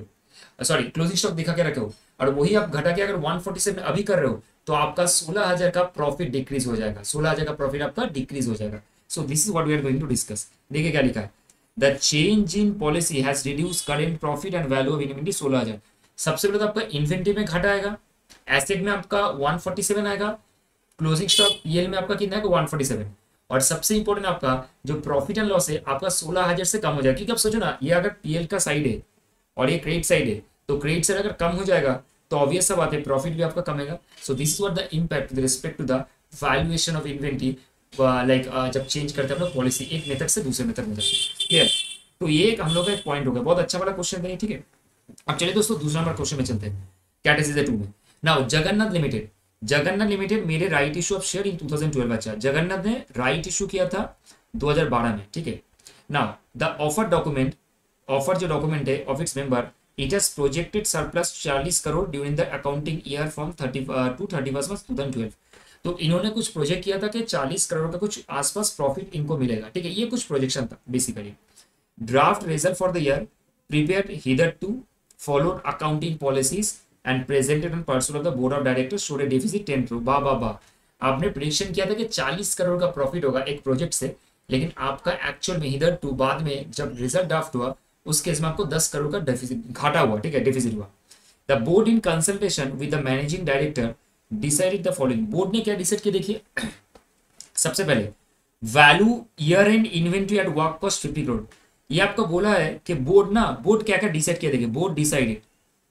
सॉरी क्लोजिंग स्टॉक दिखा के रखे हो और वही आप घटा के अगर 147 अभी कर रहे हो तो आपका 16,000 का प्रॉफिट डिक्रीज हो जाएगा, 16,000 का प्रॉफिट आपका डिक्रीज हो जाएगा। So this is what we are going to discuss. देखिए क्या लिखा है, the change in policy has reduce current profit and value of inventory 16,000। सबसे पहले तो आपका इन्वेंटरी में घटा आएगा, एसेट में आपका 147 आएगा, क्लोजिंग स्टॉक पीएल में आपका कितना है 147 और सबसे इंपॉर्टेंट आपका जो प्रॉफिट एंड लॉस है आपका 16,000 से कम हो जाएगा। क्योंकि आप सोचो ना ये अगर पीएल का साइड है और ये क्रेडिट साइड है तो क्रेडिट साइड अगर कम हो जाएगा तो ऑब्वियस सा बात है प्रॉफिट भी आपका कमेगा। So this is what the impact with respect to the valuation of inventory, like जब चेंज करते हैं हम लोग पॉलिसी एक मेथड से दूसरे मेथड में जाते हैं, क्लियर। तो ये एक हम लोग का एक पॉइंट हो गया, बहुत अच्छा वाला क्वेश्चन है, ठीक है। अब चलिए दोस्तों दूसरा नंबर क्वेश्चन में चलते हैं, कैटेगरी 2 में। नाउ जगन्नाथ लिमिटेड मेरे right issue of share in 2012। अच्छा, जगन्नाथ ने राइट इशू किया था 2012 में, ठीक है। नाउ द ऑफर जो डॉक्यूमेंट है of its member, it has projected surplus 40 crore during the accounting year from 30 to 31 मार्च 2012। तो इन्होंने कुछ प्रोजेक्ट किया था कि 40 करोड़ का कुछ आसपास प्रॉफिट इनको मिलेगा, ठीक है। ये कुछ प्रोजेक्शन था basically. Draft result for the year prepared hitherto followed accounting policies and presented on person of the board of directors showed A deficit 10 crore. वाह, आपने प्रेडिक्शन किया था कि 40 करोड़ का प्रॉफिट होगा एक प्रोजेक्ट से, लेकिन आपका एक्चुअल में हिदरटू बाद में जब रिजल्ट ड्राफ्ट हुआ उस केस में आपको 10 करोड़ का डेफिसिट घाटा हुआ, ठीक है, डेफिसिट हुआ। The board in consultation with the managing director decided the following. Board ने क्या डिसाइड किया, देखिए सबसे पहले value year and inventory at work cost 50 crore. ये आपको बोला है कि बोर्ड क्या क्या डिसाइड किया, देखिए बोर्ड डिसाइडेड,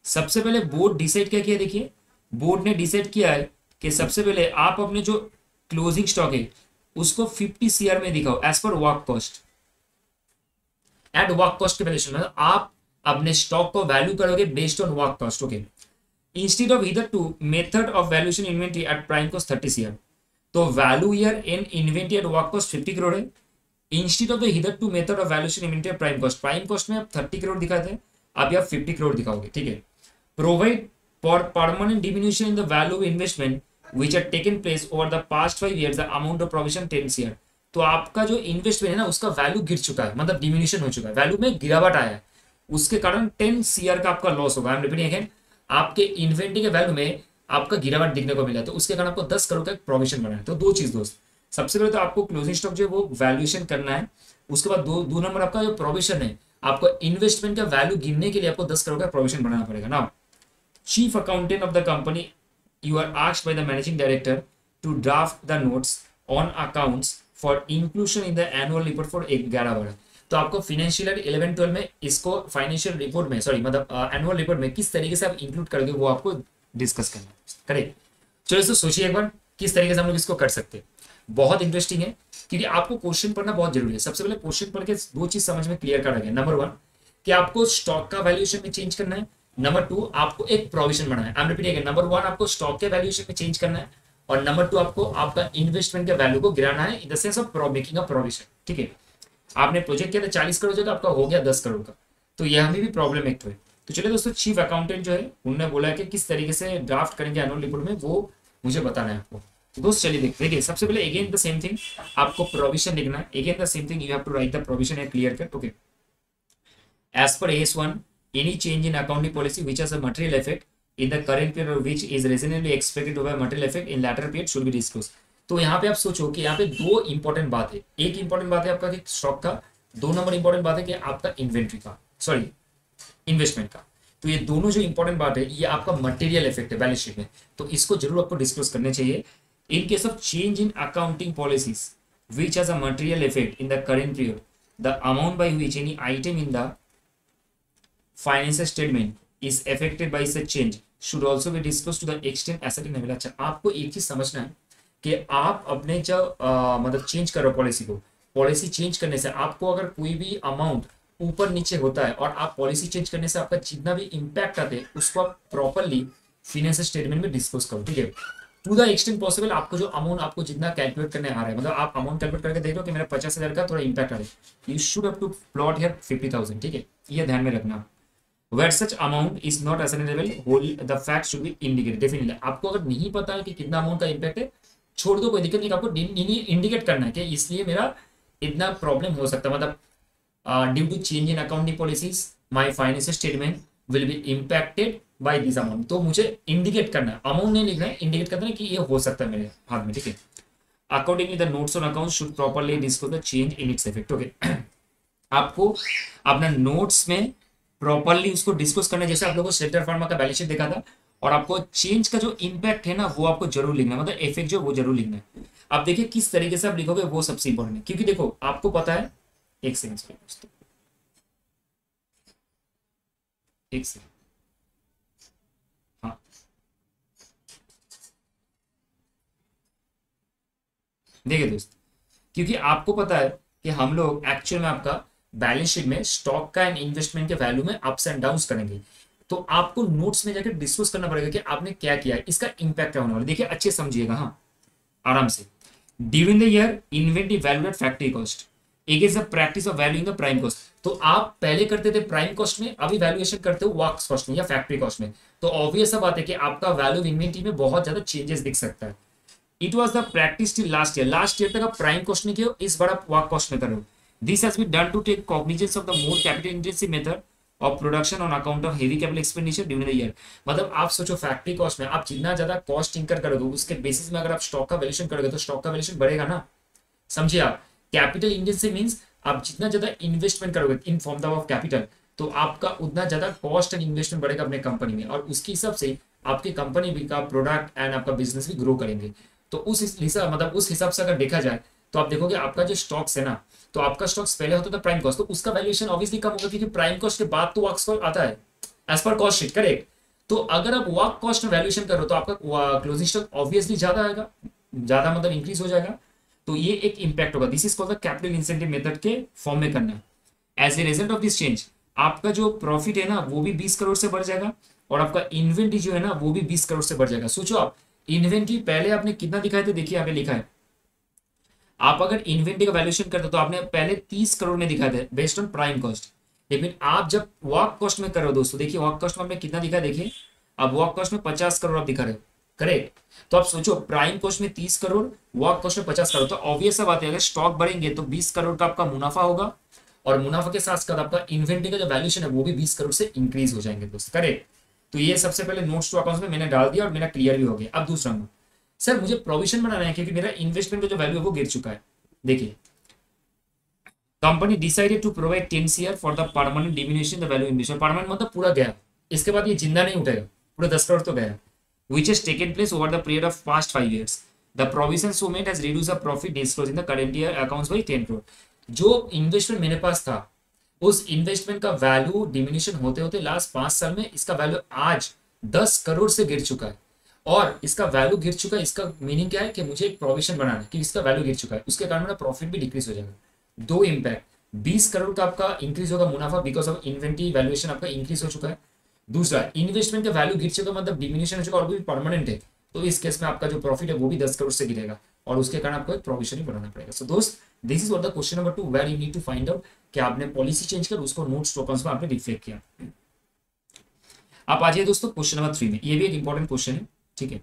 सबसे पहले बोर्ड डिसाइड क्या किया, देखिए बोर्ड ने डिसाइड किया है कि सबसे पहले आप अपने जो क्लोजिंग स्टॉक है उसको 50 CR में दिखाओ as per work cost, at work cost के वैल्यूएशन में आप अपने स्टॉक को वैल्यू करोगे based on work cost, okay. Instead of either two method of valuation inventory at prime cost 30 CR। तो value year in inventory at work cost 50 crore है। Instead of the either two method of valuation inventory prime cost में आप 30 करोड़ दिखाते हैं, अभी आप 50 करोड़ दिखाओगे, ठीक है। Provide for permanent diminution in the value of investment which are taken place over the past 5 years the amount of provision 10 CR। तो आपका जो इन्वेस्टमेंट है ना उसका वैल्यू गिर चुका है, मतलब डिमिनिशन हो चुका है, वैल्यू में गिरावट आया है, उसके कारण 10 CR का आपका लॉस होगा। आई एम रिपीटिंग अगेन, आपके इन्वेंटरी के वैल्यू में आपका गिरावट दिखने को मिला, तो उसके कारण आपको 10 करोड़ का प्रोविजन बनाना है। तो दो चीज दोस्त, सबसे पहले तो आपको क्लोजिंग स्टॉक जो है वो वैल्यूएशन करना है, उसके बाद दो नंबर आपका जो प्रोविजन है, आपको इन्वेस्टमेंट का वैल्यू गिनने के लिए आपको 10 करोड़ का प्रोविजन बनाना पड़ेगा ना। Chief accountant of the company you are asked by the managing director to draft the notes on accounts for inclusion in the annual report for 11/12। तो आपको फाइनेंशियल 11-12 में इसको फाइनेंशियल रिपोर्ट में सॉरी मतलब एनुअल रिपोर्ट में किस तरीके से आप इंक्लूड करोगे वो आपको डिस्कस करना है, करेक्ट। चलो इसको सोचिए एक बार किस तरीके से हम लोग इसको कर सकते हैं। बहुत इंटरेस्टिंग है क्योंकि आपको क्वेश्चन पढ़ना बहुत जरूरी है। सबसे पहले क्वेश्चन पढ़ के दो चीज समझ में क्लियर कर रखें। नंबर 1 कि आपको स्टॉक का वैल्यूएशन में चेंज करना है, नंबर 2 आपको एक प्रोविजन बनाना है। I am repeating again, number 1 आपको स्टॉक के वैल्यूएशन में चेंज करना है और नंबर 2 आपको आपका इन्वेस्टमेंट के वैल्यू को गिराना है in the sense of making a provision. ठीक है, आपने प्रोजेक्ट किया था 40 करोड़ जगह आपका हो गया 10 करोड़ का, तो यह हमें भी प्रॉब्लम एक तो है। तो चलिए दोस्तों, चीफ अकाउंटेंट जो है उन्होंने बोला है कि किस तरीके से ड्राफ्ट करेंगे एनुअल रिपोर्ट में, वो मुझे बताना है आपको। तो दोस्त चलिए देखिए, सबसे पहले अगेन द सेम थिंग, आपको प्रोविजन लिखना है। Again the same thing, you have to write the provision है clear cut. Okay, as per AS1 any change in accounting policy which has a material effect in the current period or which is reasonably expected to have a material effect in latter period should be disclosed। तो यहाँ पे आप सोचो कि यहाँ पे दो important बात है। एक इंपॉर्टेंट बात है आपका कि स्टॉक का, दो नंबर इंपॉर्टेंट बात है कि आपका इन्वेंट्री का, सॉरी इन्वेस्टमेंट का। तो ये दोनों जो इंपॉर्टेंट बात है ये आपका मटेरियल इफेक्ट है बैलेंस शीट में, तो इसको जरूर आपको डिस्क्लोज करने चाहिए। In case of change in accounting policies which has a material effect in the current period the amount by which any item in the financial statement is affected by such change should also be disclosed to the extent asset in available. अच्छा, आपको एक चीज समझना है कि आप अपने जब मतलब चेंज करो पॉलिसी को, पॉलिसी चेंज करने से आपको अगर कोई भी अमाउंट ऊपर नीचे होता है और आप पॉलिसी चेंज करने से आपका जितना भी इंपैक्ट आते हैं उसको आप प्रॉपरली फाइनेंशियल स्टेटमेंट में डिस्क्लोज करो। ठीक है, टू द एक्सटेंट पॉसिबल आपको जो अमाउंट आपको जितना कैलकुलेट करने आ रहा है, मतलब आप अमाउंट कैलकुलेट करके देख लो कि मेरा 50,000 का थोड़ा इंपैक्ट आ रहा है, you should have to plot here 50,000। ठीक है, ये ध्यान में रखना। Where such amount is not ascertainable, whole the fact should be indicated definitely। आपको अगर नहीं पता है कि कितना अमाउंट का इंपैक्ट है, छोड़ दो, कोई दिक्कत नहीं, आपको इंडिकेट करना है कि इसलिए मेरा इतना प्रॉब्लम हो सकता है, मतलब due to change in accounting policies my financial statement will be impacted by this amount. तो मुझे इंडिकेट करना है, अमाउंट नहीं लिखना है, इंडिकेट करना है कि ये हो सकता है मेरे हाथ में। ठीक है, accordingly the notes on account should properly disclose the change in its effect. Okay, आपको अपना नोट्स में प्रॉपर्ली उसको डिस्कस करना है, जैसे आप लोगों को सेक्टर फार्मा का बैलेंस शीट देखा था, और आपको चेंज का जो इंपैक्ट है ना वो आपको जरूर लिखना है, मतलब इफेक्ट जो वो जरूर लिखना है। आप देखिए किस तरीके से आप लिखोगे वो सबसे इंपॉर्टेंट है, क्योंकि देखो आपको पता है, एक सेकंड, एक सेकंड, हाँ देखिए दोस्त, क्योंकि आपको पता है कि हम लोग एक्चुअल में आपका बैलेंस शीट में स्टॉक का एंड इन्वेस्टमेंट के वैल्यू में अप्स एंड डाउन्स करेंगे, तो आपको नोट्स में जाकर डिस्कस करना पड़ेगा कि आपने क्या किया है, इसका इंपैक्ट क्या होने वाला है। देखिए अच्छे समझिएगा, हाँ आराम से। During the year inventory valued at factory cost against the practice of valuing the prime cost. तो आप पहले करते थे प्राइम कॉस्ट में, अभी वैल्यूएशन करते हो वर्क्स कॉस्ट में या फैक्ट्री कॉस्ट में, तो ऑब्वियस सा बात है कि आपका वैल्यू इन्वेंटरी में बहुत ज्यादा चेंजेस दिख सकता है। It was the practice till last year तक आप प्राइम कॉस्ट नहीं किया, इस बार आप वर्क कॉस्ट में करो। This has been done to take cognizance of the more capital intensive method of production on account of heavy capital expenditure during the year। मतलब आप सोचो फैक्ट्री कॉस्ट में आप जितना ज्यादा कॉस्ट इंकर करोगे उसके बेसिस में अगर आप स्टॉक का वैल्यूएशन करोगे तो स्टॉक का वैल्यूएशन बढ़ेगा ना, समझिए आप। कैपिटल इंटेंसिव मींस आप जितना ज्यादा इन्वेस्टमेंट करोगे इन फॉर्म ऑफ कैपिटल, तो आपका उतना ज्यादा कॉस्ट एंड इन्वेस्टमेंट बढ़ेगा अपने कंपनी में, और उसके हिसाब से आपकी कंपनी भी का प्रोडक्ट एंड आपका बिजनेस भी ग्रो करेंगे। तो उस हिसाब मतलब उस हिसाब से अगर देखा जाए तो आप देखोगे आपका जो स्टॉक्स है ना, तो आपका स्टॉक्स पहले होता था प्राइम कॉस्ट, तो उसका वैल्यूएशन ऑब्वियसली कम होगा, क्योंकि प्राइम कॉस्ट के बाद तो वर्क कॉस्ट आता है as per cost sheet, correct. तो अगर आप वर्क कॉस्ट में वैल्यूएशन करो तो आपका क्लोजिंग स्टॉक ऑब्वियसली ज्यादा आएगा, ज्यादा मतलब इंक्रीज हो जाएगा, तो ये एक इंपैक्ट होगा। This is called the capital incentive method के फॉर्म में करना। As a result of this change आपका जो प्रॉफिट है ना वो भी 20 करोड़ से बढ़ जाएगा, और आपका इन्वेंट्री जो है ना वो भी 20 करोड़ से बढ़ जाएगा। सोचो आप, इन्वेंट्री पहले आपने कितना दिखाया था, देखिए यहाँ पे लिखा है, आप अगर इन्वेंट्री का वैल्यूएशन करते तो आपने पहले 30 करोड़ में दिखाया था बेस्ड ऑन प्राइम कॉस्ट, लेकिन आप जब वर्क कॉस्ट में कर रहे हो दोस्तों, देखिए वर्क कॉस्ट में आपने कितना दिखा, देखिए अब वर्क कॉस्ट में 50 करोड़ आप दिखा रहे हो, करेक्ट। तो आप सोचो प्राइम कॉस्ट में 30 करोड़, वर्क कॉस्ट में 50 करोड़, तो ऑब्वियस सा बात है अगर स्टॉक बढ़ेंगे तो 20 करोड़ का आपका मुनाफा होगा, और मुनाफा के साथ साथ आपका इन्वेंट्री का जो वैल्यूएशन है वो भी 20 करोड़ से इंक्रीज हो जाएंगे दोस्त, करेक्ट। तो ये सबसे पहले नोट्स टू अकाउंट्स में मैंने डाल दिया और मेरा क्लियर भी हो गया। अब दूसरा नोट, सर मुझे प्रोविजन बनाना है क्योंकि मेरा इन्वेस्टमेंट का जो वैल्यू है वो गिर चुका है। देखिए, company decided to provide 10 CR for the permanent diminution the value investment, permanent मतलब पूरा गया, इसके बाद ये जिंदा नहीं उठेगा, पूरा 10 करोड़ तो गया, which has taken place over the period of past 5 years. The provision so made has reduced the profit disclosed in the current year accounts by 10 crore. जो इन्वेस्टमेंट मेरे पास था उस इन्वेस्टमेंट का वैल्यू डिमिनिशन होते होते लास्ट 5 साल में इसका वैल्यू आज 10 करोड़ से गिर चुका है, और इसका वैल्यू गिर चुका है, इसका मीनिंग क्या है कि मुझे एक प्रोविजन बनाना है कि इसका वैल्यू गिर चुका है, उसके कारण मेरा प्रॉफिट भी डिक्रीज हो जाएगा। दो इम्पैक्ट, 20 करोड़ का आपका इंक्रीज होगा मुनाफा बिकॉज ऑफ इन्वेंट्री वैल्यूएशन आपका इंक्रीज हो चुका है। दूसरा, इन्वेस्टमेंट का वैल्यू गिर चुका मतलब डिमिनिशन हो चुका और वो भी परमानेंट है, तो इस केस में आपका जो प्रॉफिट है वो भी 10 करोड़ से गिरेगा और उसके कारण आपको एक प्रोविजन ही बनाना पड़ेगा। सो दोस्त, this is what the question number 2 where you need to find out कि आपने पॉलिसी चेंज कर उसको नोट्स टू अकाउंट्स में आपने रिफ्लेक्ट किया। आप आ जाइए दोस्तों क्वेश्चन नंबर 3 में, ये भी एक इंपॉर्टेंट क्वेश्चन है, ठीक है।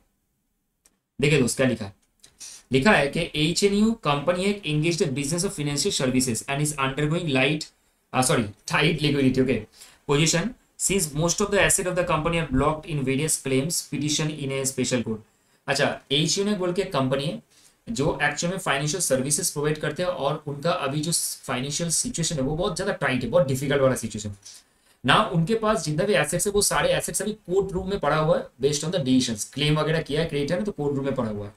देखिए दोस्त क्या लिखा है, लिखा है कि HNU कंपनी है engaged in business of financial services and is undergoing tight liquidity, okay, position since most of the asset of the company are blocked in various claims petition in a special court। अच्छा, HNU बोल के company है जो actual में financial services provide करते हैं और उनका अभी जो फाइनेंशियल सिचुएशन है वो बहुत ज्यादा टाइट है, बहुत डिफिकल्ट वाला सिचुएशन ना। उनके पास जितना भी एसेट्स है वो सारे एसेट्स अभी कोर्ट रूम में पड़ा हुआ है based on the decisions, claim वगैरह किया है क्रेडिटर ने तो कोर्ट रूम में पड़ा हुआ है।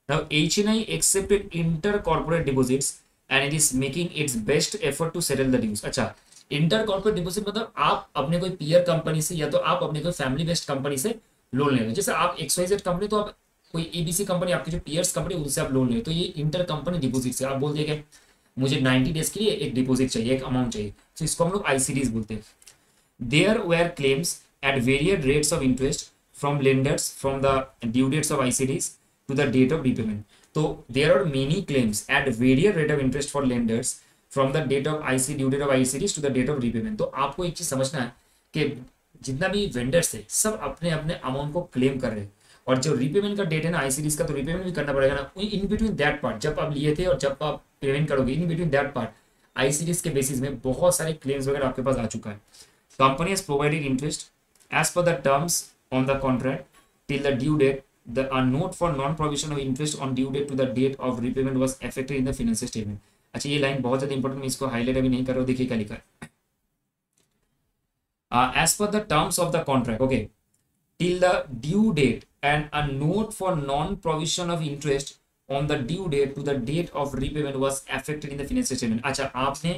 Now HNI accepted inter-corporate deposits and it is making its best effort to settle the dues। अच्छा, इंटर-कॉर्पोरेट डिपॉजिट मतलब आप अपने कोई पीयर कंपनी से या तो आप अपने कोई फैमिली बेस्ड कंपनी से लोन ले रहे हो, जैसे आप XYZ कंपनी तो आप कोई ABC कंपनी आपकी जो पीयर्स कंपनी उनसे आप लोन ले रहे हो, तो ये इंटर कंपनी डिपॉजिट से आप बोल दिए मुझे 90 डेज के लिए एक डिपॉजिट चाहिए, एक अमाउंट चाहिए, तो इसको हम लोग ICDs बोलते हैं। There were claims at varied rates of interest from lenders from the due dates of ICDs to the date of repayment। तो there are many claims at various rate of interest for lenders from the date of IC due date of ICDs to the date of repayment। तो आपको एक चीज समझना है कि जितना भी वेंडर्स है सब अपने अपने अमाउंट को क्लेम कर रहे हैं, और जो रीपेमेंट का डेट है ना ICDs का, तो रीपेमेंट भी करना पड़ेगा ना। इन बिटवीन दैट पार्ट जब आप लिए थे और जब आप पेमेंट करोगे, in between that part ICDs के बेसिस में बहुत सारे क्लेम्स वगैरह आपके पास आ चुका है। Company has provided interest as per the terms on the contract till the due date. The a note for non-provision of interest on due date to the date of repayment was affected in the financial statement। अच्छा, ये line बहुत ज्यादा important, मैं इसको highlight अभी नहीं कर रहा हूँ, देखिए क्या लिखा है। As per the terms of the contract, okay, till the due date and a note for non-provision of interest on the due date to the date of repayment was affected in the financial statement। अच्छा, आपने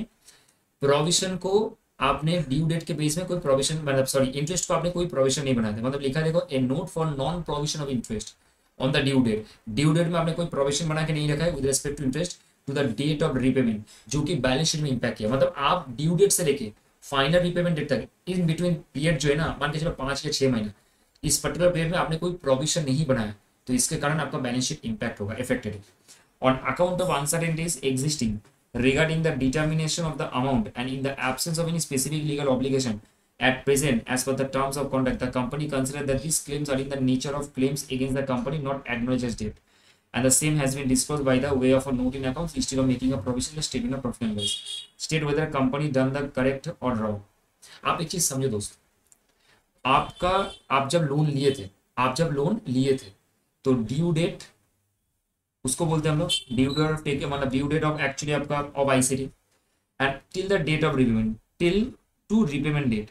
provision को आपने due date के base में कोई provision मतलब interest को आपने कोई प्रोविजन नहीं बनाया, मतलब लिखा देखो a note for non provision of interest on the due date. Due date में आपने कोई प्रोविजन बना के नहीं रखा है with respect to interest to the date of repayment, जो कि बैलेंस शीट में इंपैक्ट किया। मतलब आप ड्यू डेट से लेके फाइनल रीपेमेंट डेट तक इन बिटवीन पीरियड जो है ना, मान के चलो 5 या 6 महीना, इस पर्टिकुलर पीरियड में आपने कोई प्रोविजन नहीं बनाया, तो इसके कारण आपका बैलेंस शीट इंपैक्ट होगा, affected on account of uncertainties existing regarding the determination of the amount and in the absence of any specific legal obligation at present as per the terms of contract, the company considered that these claims are in the nature of claims against the company not acknowledged as debt, and the same has been disclosed by the way of a note in accounts instead of making a provision or statement of profit and loss। State whether company done the correct or wrong। आप एक चीज समझो दोस्त, आप जब loan लिए थे तो ड्यू डेट उसको बोलते हैं हम लोग ड्यू डेट ऑफ टेक, मतलब ड्यू डेट ऑफ एक्चुअली आपका of ICD and till the date of repayment, till to repayment date.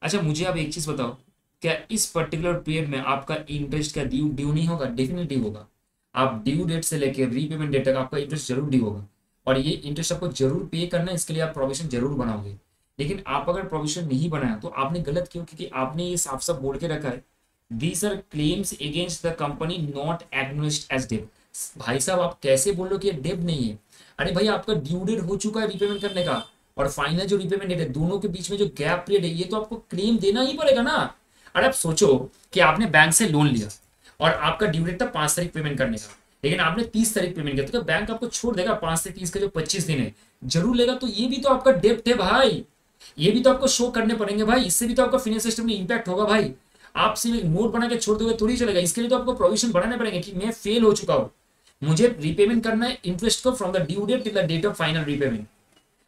अच्छा, मुझे आप एक चीज बताओ, क्या इस पर्टिकुलर पीरियड में आपका इंटरेस्ट का ड्यू नहीं होगा? डेफिनेटली होगा। आप ड्यू डेट से लेकर रीपेमेंट डेट तक आपका इंटरेस्ट जरूर ड्यू होगा, और ये इंटरेस्ट आपको जरूर पे करना है, इसके लिए आप प्रोविजन जरूर बनाओगे। लेकिन आप अगर प्रोविजन नहीं बनाया तो आपने गलत क्यों? क्योंकि आपने ये साफ साफ बोल के रखा है these are claims against the company not acknowledged as debt. भाई साहब, आप कैसे बोल रहे हो कि ये डेट नहीं है? अरे भाई, आपका ड्यू डेट हो चुका है रीपेमेंट करने का, और फाइनल जो रीपेमेंट डेट है, दोनों के बीच में जो गैप पीरियड है, ये तो आपको क्लेम देना ही पड़ेगा ना। अरे आप सोचो कि आपने बैंक से लोन लिया और आपका ड्यू डेट था 5 तारीख पेमेंट करने का, लेकिन आपने 30 तारीख पेमेंट किया, तो बैंक आपको छोड़ देगा 5 से 30 का जो 25 दिन है जरूर लेगा। तो ये भी तो आपका डेप्ट है भाई, ये भी तो आपको शो करने पड़ेंगे भाई, इससे भी तो आपका फाइनेंशियल सिस्टम में इंपैक्ट होगा भाई। आप सिर्फ नोट बना के छोड़ दोगे थोड़ी चलेगा, इसके लिए तो आपको प्रोविजन बढ़ाने पड़ेंगे कि मैं फेल हो चुका हूं, मुझे रिपेमेंट करना है इंटरेस्ट को from the due date till the date of final repayment.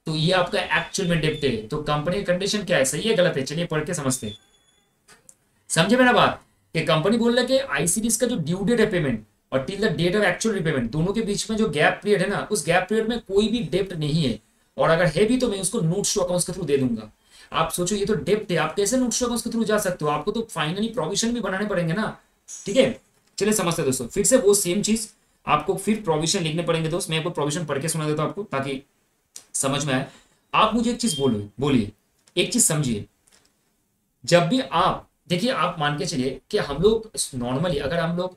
तो ये आपका एक्चुअल में डेप्ट है। तो कंपनी का कंडीशन क्या है, सही है गलत है, चलिए पढ़ के समझते हैं। समझे मेरा बात कि कंपनी बोल रहा है कि आईसीडीएस का जो ड्यू डेट है पेमेंट और till the date of actual repayment, दोनों के बीच में जो गैप पीरियड है ना, उस गैप पीरियड में कोई भी डेप्ट नहीं है, और अगर है भी तो मैं उसको नोट्स टू अकाउंट्स के थ्रू दे दूंगा। आप सोचो ये तो डेप्ट है, आप कैसे नोट्स टू अकाउंट्स के थ्रू जा सकते हो, आपको तो फाइनली प्रोविजन भी बनाने पड़ेंगे ना। ठीक है, चलिए समझते हैं दोस्तों, फिर से वो सेम चीज आपको फिर प्रोविजन लिखने पड़ेंगे दोस्त। मैं आपको प्रोविजन पढ़ के सुना देता हूं आपको ताकि समझ में आए। आप मुझे एक चीज बोलिए, एक चीज समझिए, जब भी आप देखिए, आप मान के चलिए कि हम लोग नॉर्मली अगर हम लोग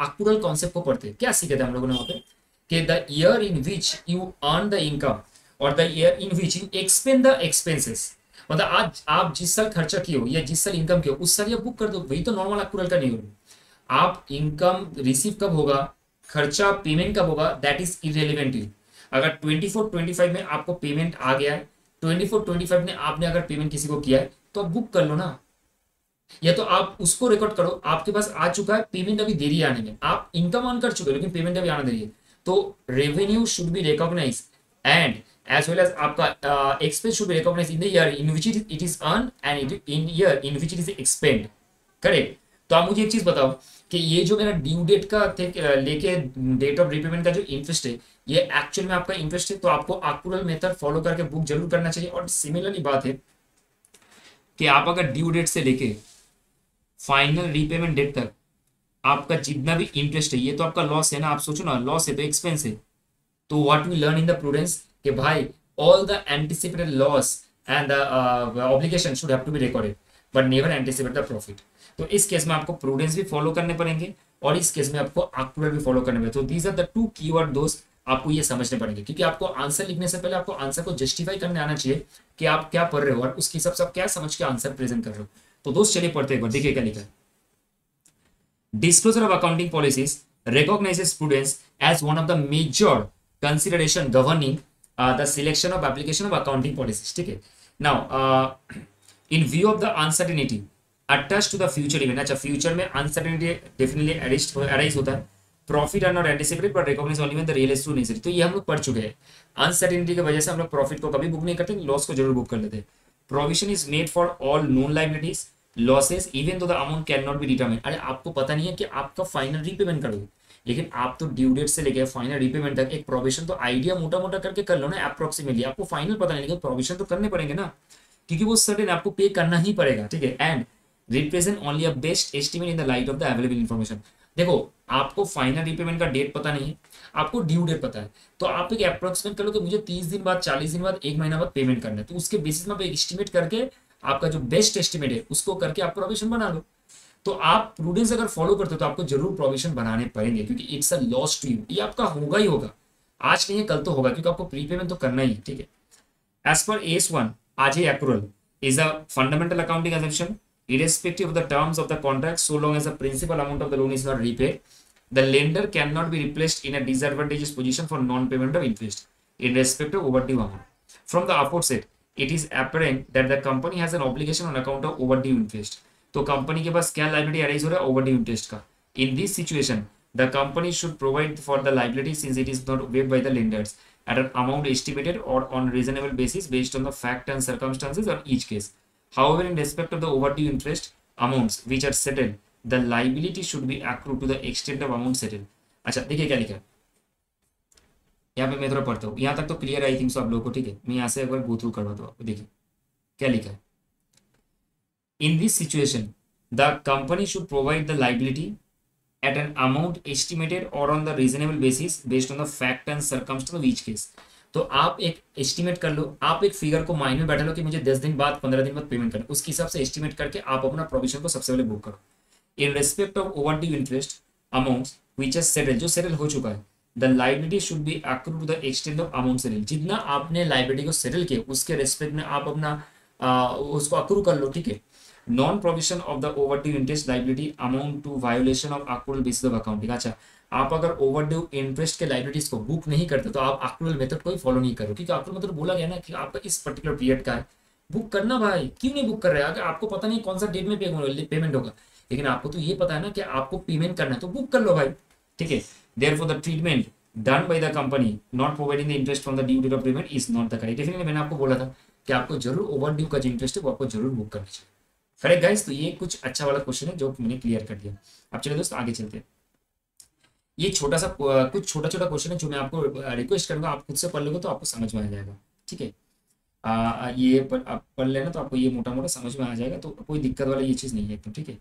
एक्चुअल कॉन्सेप्ट को पढ़ते क्या सीखे थे हम लोगों ने वहां पे, कि the year in which you earn the income और the year in which you expend the expenses, मतलब आज आप जिस साल खर्चा किए हो या जिस साल इनकम किए हो उस साल ये बुक कर दो, वही तो नॉर्मल एक्चुअल का नहीं होगा। आप इनकम रिसीव कब होगा, खर्चा पेमेंट कब होगा, दैट इज इरेलीवेंट। अगर 24-25 में आपको पेमेंट आ गया है, 24-25 में आपने अगर पेमेंट किसी को किया है तो आप बुक कर लो ना, या तो आप उसको रिकॉर्ड करो, आपके पास आ चुका है, पेमेंट अभी देरी आने में, आप इनकम अर्न कर चुके हो लेकिन पेमेंट अभी आना देरी है, तो revenue should be recognize and as well as आपका expense should be recognize in the year in which it is earn and in year in which it is expend. Correct. तो आप मुझे एक चीज बताओ कि ये जो मेरा ड्यू डेट का लेके डेट ऑफ रिपेमेंट का जो इंटरेस्ट है, ये एक्चुअल में आपका इंटरेस्ट है, तो आपको एक्चुअल मेथड फॉलो करके बुक जरूर करना चाहिए। और सिमिलरली बात है कि आप अगर ड्यू डेट से लेके फाइनल रीपेमेंट डेट तक आपका जितना भी इंटरेस्ट है, ये तो आपका लॉस है ना, आप सोचो ना, लॉस है तो एक्सपेंस है। तो what we learn in the prudence कि भाई all the anticipated loss and the obligation should have to be recorded but never anticipate the profit. तो इस केस में आपको प्रूडेंस भी फॉलो करने पड़ेंगे और इस केस में आपको एक्चुअल भी फॉलो करने पड़ेंगे। तो these are the two keyword दोस्त, आपको ये समझने पड़ेंगे, क्योंकि आपको आंसर लिखने से पहले आपको आंसर को जस्टिफाई करने आना चाहिए कि आप क्या पढ़ रहे हो और उसके हिसाब से आप क्या समझ के आंसर प्रेजेंट कर रहे हो। तो दोस्त चलिए पढ़ते एक बार, देखिए क्या लिखा है। Disclosure of accounting policies recognizes prudence as one of the major consideration governing the selection of application of accounting policies. ठीक है। Now, in view of the uncertainty attached to the future event, अच्छा future में uncertainty definitely arise होता है। Profit are not anticipated but recognize only when the real is true nature. तो ये हम लोग पढ़ चुके हैं। अनसर्टेनिटी की वजह से हम लोग प्रॉफिट को कभी बुक नहीं करते, लॉस को जरूर बुक कर लेते हैं। Provision is made for all known liabilities losses even though the amount can not be determined. अरे आपको पता नहीं है कि आपका फाइनल रीपेमेंट करोगे, लेकिन आप तो ड्यू डेट से लेके फाइनल रीपेमेंट तक एक प्रोविजन तो आइडिया मोटा मोटा करके कर लो ना अप्रोक्सीमेटली। आपको फाइनल पता नहीं लेकिन प्रोविजन तो करने पड़ेंगे ना, क्योंकि वो सर्टेन आपको पे करना ही पड़ेगा। ठीक है। And represent only a best estimate in the light of the available information. देखो आपको फाइनल रीपेमेंट का डेट पता नहीं है, आपको ड्यू डेट पता है, तो आप एक अप्रोक्सीमेट कर लो कि मुझे 30 दिन बाद, 40 दिन बाद, 1 महीना बाद पेमेंट करना है, तो उसके बेसिस में आप एस्टिमेट करके आपका जो बेस्ट एस्टिमेट है उसको करके आप प्रोविजन बना लो। तो आप प्रूडेंस अगर फॉलो करते हो तो आपको जरूर प्रोविजन बनाने पड़ेंगे, क्योंकि it's a loss to you. ये आपका होगा ही होगा, आज नहीं है कल तो होगा, क्योंकि आपको प्रीपेमेंट तो करना ही है। ठीक है। एज पर AS1 आज ही accrual is a fundamental accounting assumption irrespective of the terms of the contract so long as the principal amount of the loan is not repaid. The lender cannot be replaced in a disadvantageous position for non-payment of interest in respect of overdue amount. From the aforesaid, it is apparent that the company has an obligation on account of overdue interest. तो company के पास क्या liability arise हो रहा है, overdue interest का। In this situation the company should provide for the liability since it is not waived by the lenders at an amount estimated or on reasonable basis based on the fact and circumstances on each case. However, in respect of the overdue interest amounts which are settled, the liability should be accrued to the extent of amount settled. अच्छा देखिए क्या लिखा है यहाँ पे, मैं थोड़ा पढ़ता हूँ, यहाँ तक तो क्लियर आई थिंक सो आप लोगों को। ठीक है, मैं यहाँ से एक बार गो थ्रू करवाता हूँ आपको। देखिए क्या लिखा है। In this situation, the company should provide the liability at an amount estimated or on the reasonable basis based on the fact and circumstance of each case. तो आप एक एस्टिमेट कर लो, आप एक फिगर को माइंड में बैठा लो कि मुझे 10 दिन बाद, 15 दिन बाद पेमेंट करना, उसके हिसाब से एस्टिमेट करके आप अपना प्रोविजन को सबसे पहले बुक करो। In respect of overdue interest amounts which has settled, जो सेटल हो चुका है, the liability should be accrued to the extent of amount settle. जितना आपने लायबिलिटी को सेटल किया उसके रेस्पेक्ट में आप अपना उसको अक्रू कर लो। ठीक है। Non provision of the overdue interest liability amount to violation of accrual basis of accounting. अच्छा आप अगर ओवरड्यू इंटरेस्ट के लाइबिलिटीज को बुक नहीं करते तो आप एक्रूअल मेथड को ही फॉलो नहीं करो, क्योंकि एक्रूअल मेथड बोला गया ना कि आपका इस पर्टिकुलर पीरियड का है, बुक करना भाई, क्यों नहीं बुक कर रहे? अगर आपको पता नहीं कौन सा डेट में पेमेंट होगा, लेकिन आपको तो ये पता है ना कि आपको पेमेंट करना है, तो बुक कर लो भाई, ठीक है। Therefore the treatment done by the company not providing the interest from the due date of payment is not the correct. Definitely मैंने आपको बोला था कि आपको जरूर ओवर ड्यू का जो इंटरेस्ट है वो आपको जरूर बुक करना चाहिए। करेक्ट गाइस, तो ये कुछ अच्छा वाला क्वेश्चन है जो मैंने क्लियर कर दिया। अब चलिए दोस्त आगे चलते हैं। ये छोटा सा कुछ छोटा छोटा क्वेश्चन है जो मैं आपको रिक्वेस्ट करूंगा, आप खुद से पढ़ लोगे तो आपको समझ में आ जाएगा, ठीक है। ये आप पढ़ लेना तो आपको ये मोटा मोटा समझ में आ जाएगा, तो कोई दिक्कत वाला ये चीज़ नहीं है एकदम, ठीक है।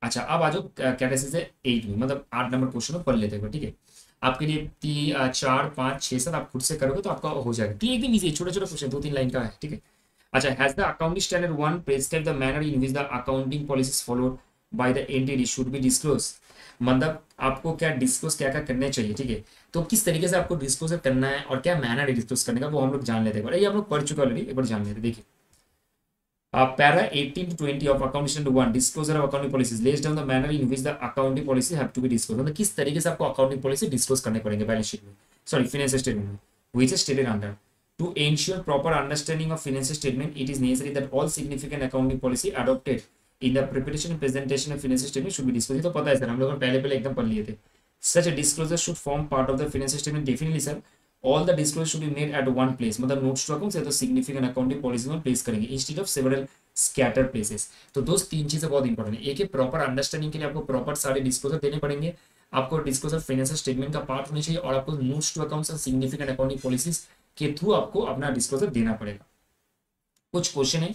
अच्छा, अब आ जाओ कैटेसिस है 8 में, मतलब 8 नंबर क्वेश्चन में पढ़ लेते हैं, ठीक है। आपके लिए 4 5 6 7 आप खुद से करोगे तो आपका हो जाएगा, ठीक है। एकदम इजी छोटा छोटा क्वेश्चन 2 3 लाइन का है, ठीक है। अच्छा, has the accounting standard 1 prescribe the manner in which the accounting policies followed by the entity should be disclose. मतलब आपको क्या डिस्क्लोज क्या क्या करने चाहिए, ठीक है। तो किस तरीके से आपको डिस्क्लोज करना है और क्या मैनर है डिस्क्लोज करने का, वो हम लोग जान लेते हैं। ये हम लोग पढ़ चुके ऑलरेडी, एक बार जान लेते हैं। देखिए, para 18 to 20 of accounting standard 1 disclosure of accounting policies lays down the manner in which the accounting policy have to be disclosed। मतलब किस तरीके से आपको अकाउंटिंग पॉलिसी डिस्क्लोज करने पड़ेंगे बैलेंस शीट में, सॉरी फाइनेंशियल स्टेटमेंट में, which is stated under to ensure proper understanding of financial statement it is necessary that all significant accounting policy adopted in the preparation and presentation of financial statement should be disclosed। तो पता है sir, हम लोगों ने पहले पहले एकदम पढ़ लिए थे। such a disclosure should form part of the financial statement, definitely sir। all the disclosure should be made at one place, मतलब notes to accounts या तो significant accounting policy में प्लेस करेंगे instead of several scatter places. तो दोस्त 3 चीजें बहुत important है। एक है प्रॉपर अंडरस्टैंडिंग के लिए आपको प्रॉपर सारे डिस्क्लोजर देने पड़ेंगे, आपको डिस्क्लोजर फाइनेंशियल स्टेटमेंट का पार्ट होनी चाहिए, और आपको नोट्स टू अकाउंट्स और सिग्निफिकेंट अकाउंटिंग पॉलिसीज के थ्रू आपको अपना डिस्क्लोजर देना पड़ेगा। कुछ क्वेश्चन है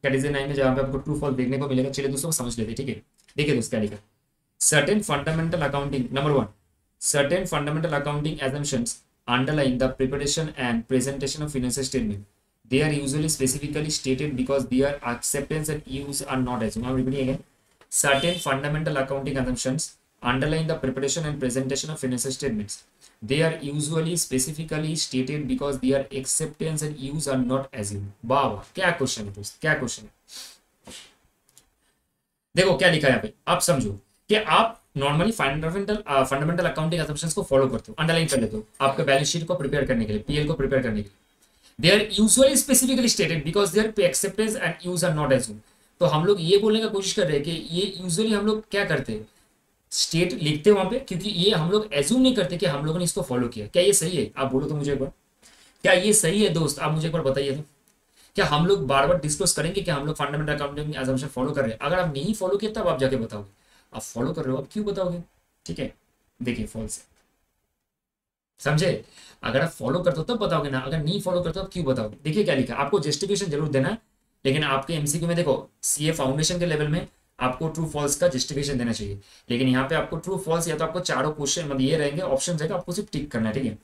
कैटेगरी 9 में जहां पे आपको ट्रू फॉल्स देखने को मिलेगा। चलिए दोस्तों समझ लेते हैं, ठीक है। देखिए दोस्त क्या लिखा, certain fundamental accounting number 1, certain fundamental accounting assumptions underline the preparation and presentation of financial statement. They are usually specifically stated because their acceptance and use are not assumed. I'm repeating again. Certain fundamental accounting assumptions underline the preparation and presentation of financial statements. They are usually specifically stated because their acceptance and use are not assumed. वाह वाह, क्या question है दोस्त, क्या question है। देखो क्या लिखा है यहाँ पे, आप समझो कि आप नॉर्मली फंडामेंटल अकाउंटिंग असम्पशंस को फॉलो करते हो, अंडरलाइन कर लेते हो आपके बैलेंस शीट को प्रिपेयर करने के लिए, पीएल को प्रिपेयर करने के लिए। They are usually specifically stated because their acceptance and use are not assumed। तो हम लोग ये बोलने का कोशिश कर रहे हैं कि ये यूजुअली हम लोग क्या करते हैं, स्टेट लिखते हैं वहां पे, क्योंकि ये हम लोग एज्यूम नहीं करते कि हम लोगों ने इसको फॉलो किया। क्या ये सही है? आप बोलो तो मुझे एक बार, क्या ये सही है दोस्त? आप मुझे एक बार बताइए तो। क्या हम लोग बार बार डिस्कस करेंगे कि हम लोग फंडामेंटल अकाउंटिंग असम्पशन फॉलो कर रहे हैं? अगर आप नहीं फॉलो किया तब आप जाके बताओगे, आप फॉलो कर रहे हो आप क्यों बताओगे, ठीक है। देखिए फॉल्स है, समझे। अगर आप फॉलो करते हो तब बताओगे ना, अगर नहीं फॉलो करते हो क्यों बताओगे। देखिए क्या लिखा है, आपको जस्टिफिकेशन जरूर देना है, लेकिन आपके एमसीक्यू में देखो सीए फाउंडेशन के लेवल में आपको ट्रू फॉल्स का जस्टिफिकेशन देना चाहिए, लेकिन यहाँ पे आपको ट्रू फॉल्स या तो आपको चारों क्वेश्चन मतलब ये रहेंगे ऑप्शन रहेगा, आपको सिर्फ टिक करना है, ठीक है।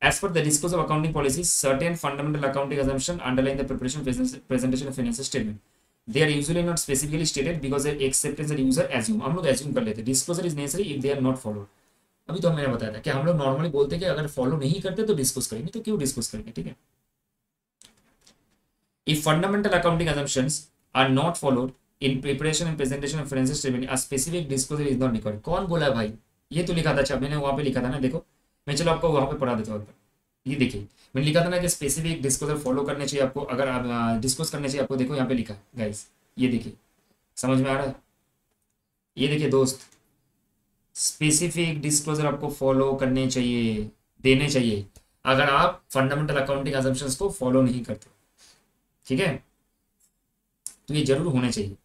As per the discourse of accounting policies, certain fundamental accounting assumptions underline the preparation presentation of financial statement. They are usually not specifically stated because their acceptance and user assume। हम लोग assume कर लेते हैं। Disclosure is necessary if they are not followed। अभी तो मैंने बताया था कि हम लोग नॉर्मली बोलते हैं कि अगर फॉलो नहीं करते तो डिस्कस करेंगे, तो क्यों डिस्कस करेंगे, ठीक है। If fundamental accounting assumptions are not followed in preparation and presentation of financial statement, a specific disclosure is not required। कौन बोला है भाई? ये तो लिखा था, अच्छा मैंने वहां पे लिखा था ना, देखो मैं चलो आपको वहां पे पढ़ा देता हूँ। ये देखिए मैंने लिखा था ना कि स्पेसिफिक डिस्क्लोजर फॉलो करने चाहिए आपको, अगर आप डिस्कस करने चाहिए आपको। देखो यहाँ पे लिखा है गाइस, ये देखिए समझ में आ रहा है, ये देखिए दोस्त, स्पेसिफिक डिस्क्लोजर आपको फॉलो करने चाहिए, देने चाहिए, अगर आप फंडामेंटल अकाउंटिंग असम्पशंस को फॉलो नहीं करते, ठीक है। तो ये जरूर होने चाहिए।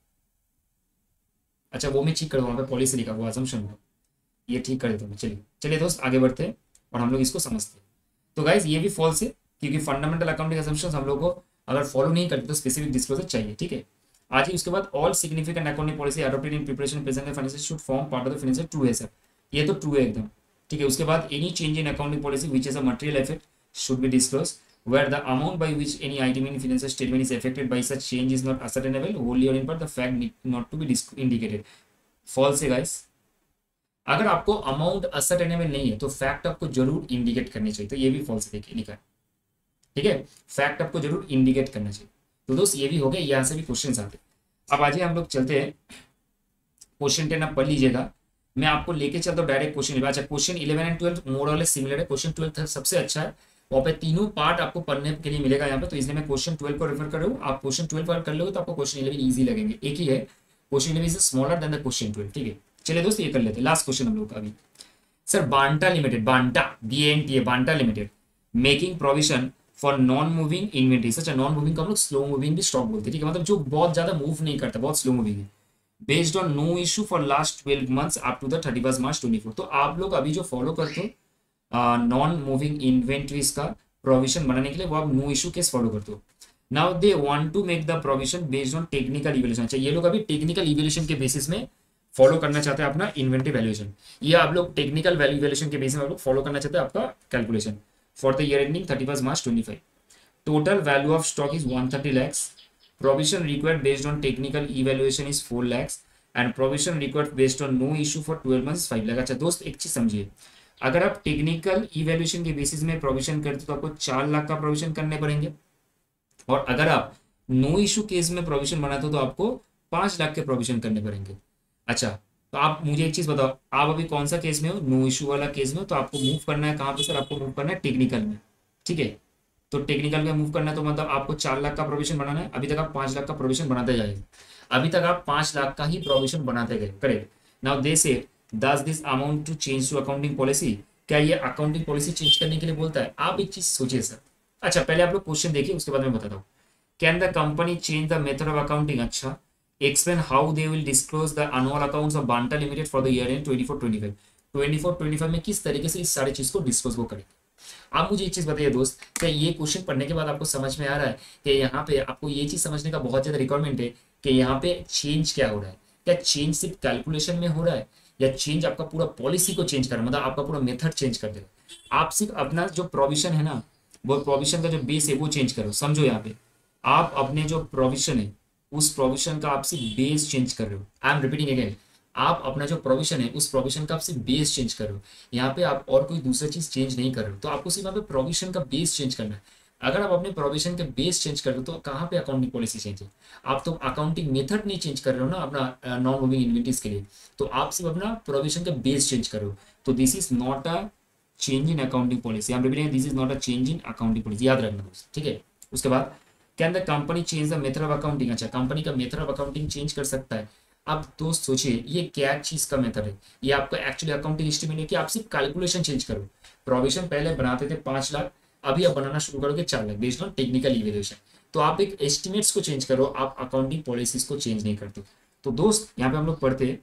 अच्छा वो मैं ठीक कर दूँ, वहाँ पे पॉलिसी लिखा, वो असम्पशन हो, ये ठीक कर देता हूँ। चलिए चलिए दोस्त आगे बढ़ते हैं और हम लोग इसको समझते हैं। तो गाइज ये भी फॉल्स है, क्योंकि फंडामेंटल अकाउंटिंग असम्पशंस हम लोग को अगर फॉलो नहीं करते तो स्पेसिफिक डिस्क्लोजर चाहिए, ठीक है। आज ही उसके बाद all significant accounting policy adopted in preparation present financial should form part of the financial, true है सर, ये तो ट्रू है एकदम, ठीक है। उसके बाद any change in accounting policy which is a material effect should be disclose, where the amount by which any item in financial statement is affected by such change is not ascertainable wholly or in part, the fact need not to be indicated। False है guys, अगर आपको amount ascertainable नहीं है तो fact आपको जरूर indicate करनी चाहिए, तो ये भी फॉल्स देखिए लिखा है, ठीक है। फैक्ट आपको जरूर इंडिकेट करना चाहिए। तो दोस्त ये भी हो गया, यहाँ से भी क्वेश्चन आते हैं। अब आज हम लोग चलते हैं क्वेश्चन 10, आप पढ़ लीजिएगा, मैं आपको लेके चलता हूँ डायरेक्ट क्वेश्चन 11। अच्छा, क्वेश्चन 11 एंड 12 मोर वाले सिमिलर है, क्वेश्चन 12 सबसे अच्छा है, वहाँ पे तीनों पार्ट आपको पढ़ने के लिए मिलेगा यहाँ पे, तो इसलिए मैं क्वेश्चन 12 को रेफर कर रहा हूँ। आप क्वेश्चन 12 कर लोगे तो आपको क्वेश्चन 11 ईजी लगेंगे, एक ही है, question 11 is smaller than the question 12, ठीक है। चलिए दोस्त ये कर लेते हैं लास्ट क्वेश्चन हम लोग का अभी। सर बांटा लिमिटेड, बांटा BANTA बांटा limited making provision for non moving inventory. अच्छा, नॉन मूविंग को हम लोग स्लो मूविंग भी स्टॉक बोलते हैं, ठीक है, मतलब जो बहुत ज्यादा मूव नहीं करता, बहुत स्लो मूविंग है। Based on no issue for last 12 months up to the 31 March 24। तो आप लोग अभी जो फॉलो करते हो नॉन मूविंग इन्वेंट्रीज का प्रोविजन बनाने के लिए, वो आप नो इशू केस फॉलो करते हो। Now they want to make the provision based on technical evaluation. अच्छा, ये लोग अभी टेक्निकल इवैल्यूएशन के बेसिस में फॉलो करना चाहते हैं अपना इन्वेंटरी वैल्यूएशन। ये आप लोग टेक्निकल वैल्यूएशन के बेसिस में आप लोग फॉलो करना चाहते हैं आपका calculation for the year ending 31 March 25। Total value of stock is 130 lakhs। Provision required based on technical evaluation is 4 lakhs and provision required based on no issue for 12 months 5 lakh। अच्छा दोस्त, एक चीज समझिए, अगर आप टेक्निकल इवैल्यूएशन के basis में provision करते तो आपको 4 लाख का प्रोविजन करने पड़ेंगे, और अगर आप नो इशू केस में प्रोविजन बनाते हो तो आपको 5 लाख के प्रोविजन करने पड़ेंगे। अच्छा, तो आप मुझे एक चीज बताओ, आप अभी कौन सा केस में हो? नो इशू वाला केस में हो, तो आपको मूव करना है कहाँ पे सर? आपको मूव करना है टेक्निकल में, ठीक है। तो टेक्निकल में मूव करना है तो मतलब आपको 4 लाख का प्रोविजन बनाना है। अभी तक आप 5 लाख का प्रोविजन बनाते जाएंगे, अभी तक आप 5 लाख का ही प्रोविजन बनाते गए, correct. Now they say does this amount to change to accounting policy. क्या ये अकाउंटिंग पॉलिसी चेंज करने के लिए बोलता है? आप एक चीज सोचिए सर। अच्छा, पहले आप लोग क्वेश्चन देखिए, उसके बाद मैं बताता हूँ। Can the company change the method of accounting? अच्छा, explain how they will disclose the annual accounts of Banta Limited for the year end 24-25। 24-25 में किस तरीके से इस सारी चीज को डिस्क्लोज वो करेंगे। आप मुझे एक चीज बताइए दोस्त, क्या ये क्वेश्चन पढ़ने के बाद आपको समझ में आ रहा है कि यहाँ पे आपको ये चीज समझने का बहुत ज्यादा रिक्वायरमेंट है कि यहाँ पे चेंज क्या हो रहा है? क्या चेंज सिर्फ कैलकुलेशन में हो रहा है, या चेंज आपका पूरा पॉलिसी को चेंज कर रहा है, मतलब आपका पूरा मेथड चेंज कर दे रहा है? आप सिर्फ अपना जो प्रोविजन है ना, वो प्रोविजन का जो बेस है वो चेंज करो। समझो यहाँ पे आप अपने जो प्रोविजन है उस प्रोविजन का आप सिर्फ बेस चेंज कर रहे हो। आई एम रिपीटिंग अगेन, आप अपना जो प्रोविजन है उस प्रोविजन का आप सिर्फ बेस चेंज कर रहे हो। यहाँ पे आप और कोई दूसरा चीज चेंज नहीं कर रहे हो, तो आपको सिर्फ यहाँ पे प्रोविजन का बेस चेंज करना है। अगर आप अपने प्रोविजन के बेस चेंज कर रहे हो तो कहाँ पे अकाउंटिंग पॉलिसी चेंज है? आप तो अकाउंटिंग मेथड नहीं चेंज कर रहे हो ना अपना नॉन मूविंग इन्वेंटरीज के लिए, तो आप सिर्फ अपना प्रोविजन का बेस चेंज कर रहे हो। तो this is not a change in accounting policy. I am repeating, this is not a change in accounting policy, याद रखना दोस्त, ठीक है। उसके बाद can the company change the method of accounting? अच्छा, कंपनी का मेथड ऑफ अकाउंटिंग चेंज कर सकता है। अब दोस्त सोचिए, ये क्या चीज का मेथड है? ये आपका एक्चुअली अकाउंटिंग एस्टिमेट है कि आप सिर्फ कैलकुलेशन चेंज करो। प्रोविजन पहले बनाते थे 5 लाख, अभी आप बनाना शुरू करोगे 4 lakh based on technical evaluation. तो आप एक एस्टिमेट्स को चेंज करो, आप अकाउंटिंग पॉलिसीज को चेंज नहीं करते। तो दोस्त यहाँ पे हम लोग पढ़ते हैं,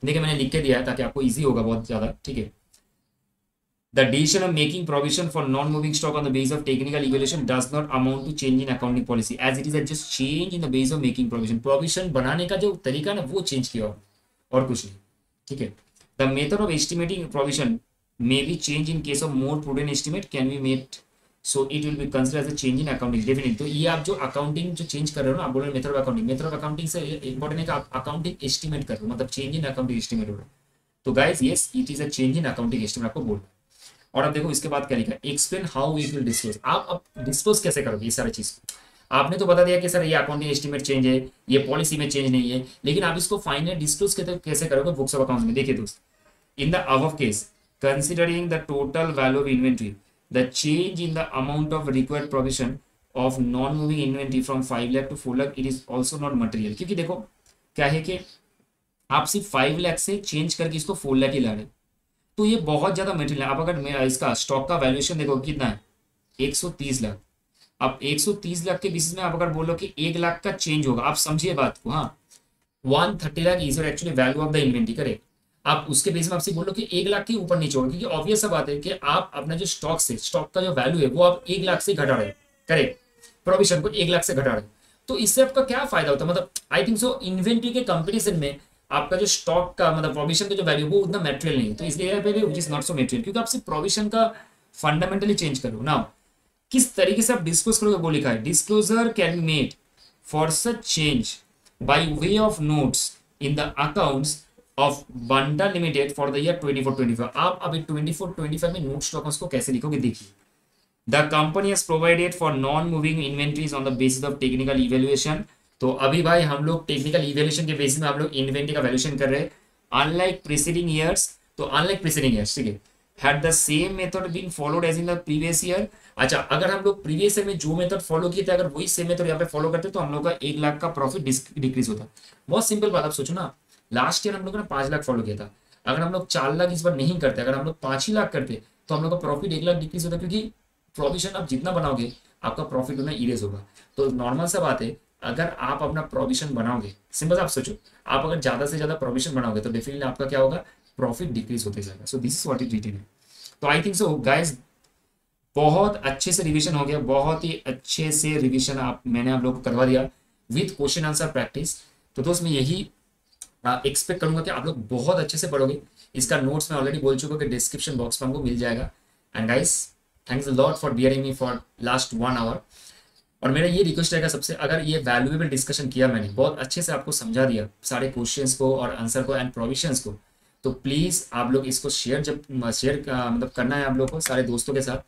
देखिए मैंने लिख के दिया है ताकि आपको ईजी होगा बहुत ज्यादा, ठीक है। The decision of making provision for non-moving stock on the basis of technical evaluation does not amount to change in accounting policy, as it is a just change in the basis of making provision। Provision बनाने का जो तरीका ना वो change किया और कुछ नहीं, ठीक है। The method of estimating provision may be changed in case of more prudent estimate can be made, so it will be considered as a change in accounting definitely। तो ये आप जो अकाउंटिंग जो चेंज कर रहे हो ना, आप बोल रहे हो method of accounting, method of accounting से इंपॉर्टेंट है कि आप अकाउंटिंग एस्टिमेट कर रहे हो, मतलब चेंज इन अकाउंटिंग एस्टिमेट हो रहा है। तो guys yes, it is a change in accounting estimate आपको बोलना है। और अब देखो इसके बाद क्या लिखा है, explain how it will disclose. आप अब डिस्क्लोज कैसे करोगे ये सारी चीज? आपने तो बता दिया कि सर ये अकाउंटिंग एस्टिमेट चेंज है, ये पॉलिसी में चेंज नहीं है, लेकिन आप इसको फाइनल डिस्क्लोज कैसे करोगे बुक्स ऑफ अकाउंट्स में? देखिए दोस्त, in the above case considering the total value of inventory the change in the amount of required provision of non moving inventory from 5 lakh to 4 lakh it is also not material. क्योंकि देखो क्या है कि आप सिर्फ 5 लाख से चेंज करके इसको 4 लाख ही ला रहे, तो ये बहुत ज्यादा मटेरियल है। आप अगर इसका स्टॉक का वैल्यूएशन देखो कितना है, 130 लाख। अब 130 लाख के बेसिस में आप अगर बोलो कि 1 लाख का चेंज होगा, आप समझिए बात को, हाँ 130 lakh is actually value of the inventory, correct. आप उसके बेसिस में आपसे बोलो कि 1 लाख के ऊपर नीचे होगा, क्योंकि ऑब्वियस सा बात है कि आप अपना जो स्टॉक से स्टॉक का जो वैल्यू है वो आप 1 लाख से घटा रहे हैं, करेक्ट। प्रोविजन को 1 लाख से घटा रहे हैं, तो इससे आपका क्या फायदा होता है? मतलब आई थिंक सो इन्वेंट्री के कंपेरिजन में आपका जो स्टॉक का मतलब प्रोविजन का जो वैल्यू वो उतना मेटेरियल नहीं है, तो इसलिए which is not so material, क्योंकि आप सिर्फ प्रोविजन का फंडामेंटली चेंज करो ना। किस तरीके से आप डिस्क्लोज करोगे वो लिखा है, disclosure can be made for such change by way of notes in the accounts of बंटा लिमिटेड फॉर द ईयर 24-25। आप अभी 24-25 में नोट स्टॉक को कैसे लिखोगे देखिए। The company has provided for non moving inventories on the basis of technical evaluation. तो अभी भाई हम लोग टेक्निकल इवैल्यूएशन के बेसिस में हम लोग इन्वेंट्री का वैल्यूएशन कर रहे हैं। अनलाइक प्रीसीडिंग ईयर्स, तो अनलाइक प्रीसीडिंग ईयर्स, ठीक है, had the same method been followed as in the previous year. अच्छा, अगर हम लोग प्रीवियस ईयर में जो मेथड फॉलो किए थे, अगर वही सेम मेथड यहाँ पे फॉलो करते तो हम लोग का 1 लाख का प्रॉफिट डिक्रीज होता। बहुत सिंपल बात, आप सोचो ना, लास्ट ईयर हम लोग ने 5 लाख फॉलो किया था, अगर हम लोग 4 लाख इस बार नहीं करते, अगर हम लोग 5 ही लाख करते तो हम लोग का प्रॉफिट 1 लाख डिक्रीज होता, क्योंकि प्रोविजन आप जितना बनाओगे आपका प्रॉफिट उतना इरेज होगा। तो नॉर्मल सा बात है, अगर आप अपना प्रोविजन बनाओगे, सिंपल आप सोचो, आप अगर ज्यादा से ज्यादा प्रोविजन बनाओगे तो डेफिनेटली आपका क्या होगा, प्रॉफिट डिक्रीज होते जाएगा। So this is what is written है। तो आई थिंक सो गाइज, बहुत अच्छे से रिवीजन हो गया, बहुत ही अच्छे से रिवीजन मैंने आप लोग को करवा दिया विथ क्वेश्चन आंसर प्रैक्टिस। तो दोस्त मैं यही एक्सपेक्ट करूंगा कि आप लोग बहुत अच्छे से पढ़ोगे। इसका नोट्स मैं ऑलरेडी बोल चुका हूँ कि डिस्क्रिप्शन बॉक्स में हमको मिल जाएगा। And guys, thanks a lot for bearing me for last 1 hour. और मेरा ये रिक्वेस्ट रहेगा सबसे, अगर ये वैल्यूएबल डिस्कशन किया मैंने, बहुत अच्छे से आपको समझा दिया सारे क्वेश्चंस को और आंसर को एंड प्रोविजंस को, तो प्लीज़ आप लोग इसको शेयर मतलब करना है आप लोग को सारे दोस्तों के साथ,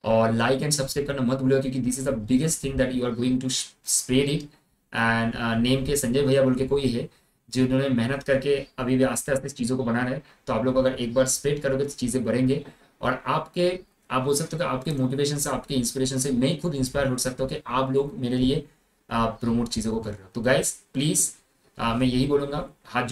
और लाइक एंड सब्सक्राइब करना मत भूलिएगा, क्योंकि this is the biggest thing that you are going to spread it. And name के संजय भैया बोल के कोई है जिन्होंने मेहनत करके अभी भी आस्ते आस्ते चीज़ों को बना रहे हैं, तो आप लोग अगर एक बार स्प्रेड करोगे तो चीज़ें बढ़ेंगे। और आप बोल सकते हो कि आपके मोटिवेशन से, आपके इंस्पिरेशन से मैं खुद इंस्पायर हो सकता हूँ कि आप लोग मेरे लिए प्रमोट चीज़ों को कर रहे हो। तो गाइस प्लीज़, मैं यही बोलूँगा, हाथ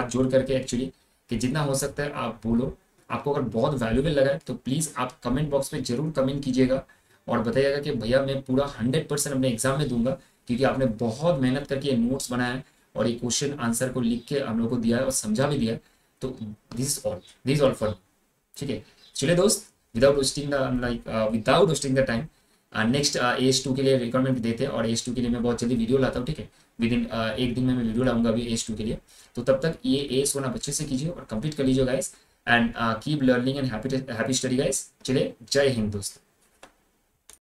जोड़ करके एक्चुअली, कि जितना हो सकता है आप बोलो। आपको अगर बहुत वैल्यूबल लगा है तो प्लीज़ आप कमेंट बॉक्स में जरूर कमेंट कीजिएगा और बताइएगा कि भैया मैं पूरा 100% अपने एग्जाम में दूंगा, क्योंकि आपने बहुत मेहनत करके ये नोट्स बनाया है और ये क्वेश्चन आंसर को लिख के हम लोग को दिया है और समझा भी दिया है। तो दिस इज ऑल फॉर, ठीक है। चलिए दोस्त, without wasting the time, next AS2 के लिए रिक्वायरमेंट देते हैं, और AS2 के लिए मैं बहुत जल्दी वीडियो लाता हूँ, ठीक है। विद इन 1 दिन में मैं वीडियो लाऊंगा अभी AS2 के लिए। तो तब तक ये AS1 आप अच्छे से कीजिए और कंप्लीट कर लीजिए guys, and keep learning and happy study guys. चलिए, जय हिंद दोस्त।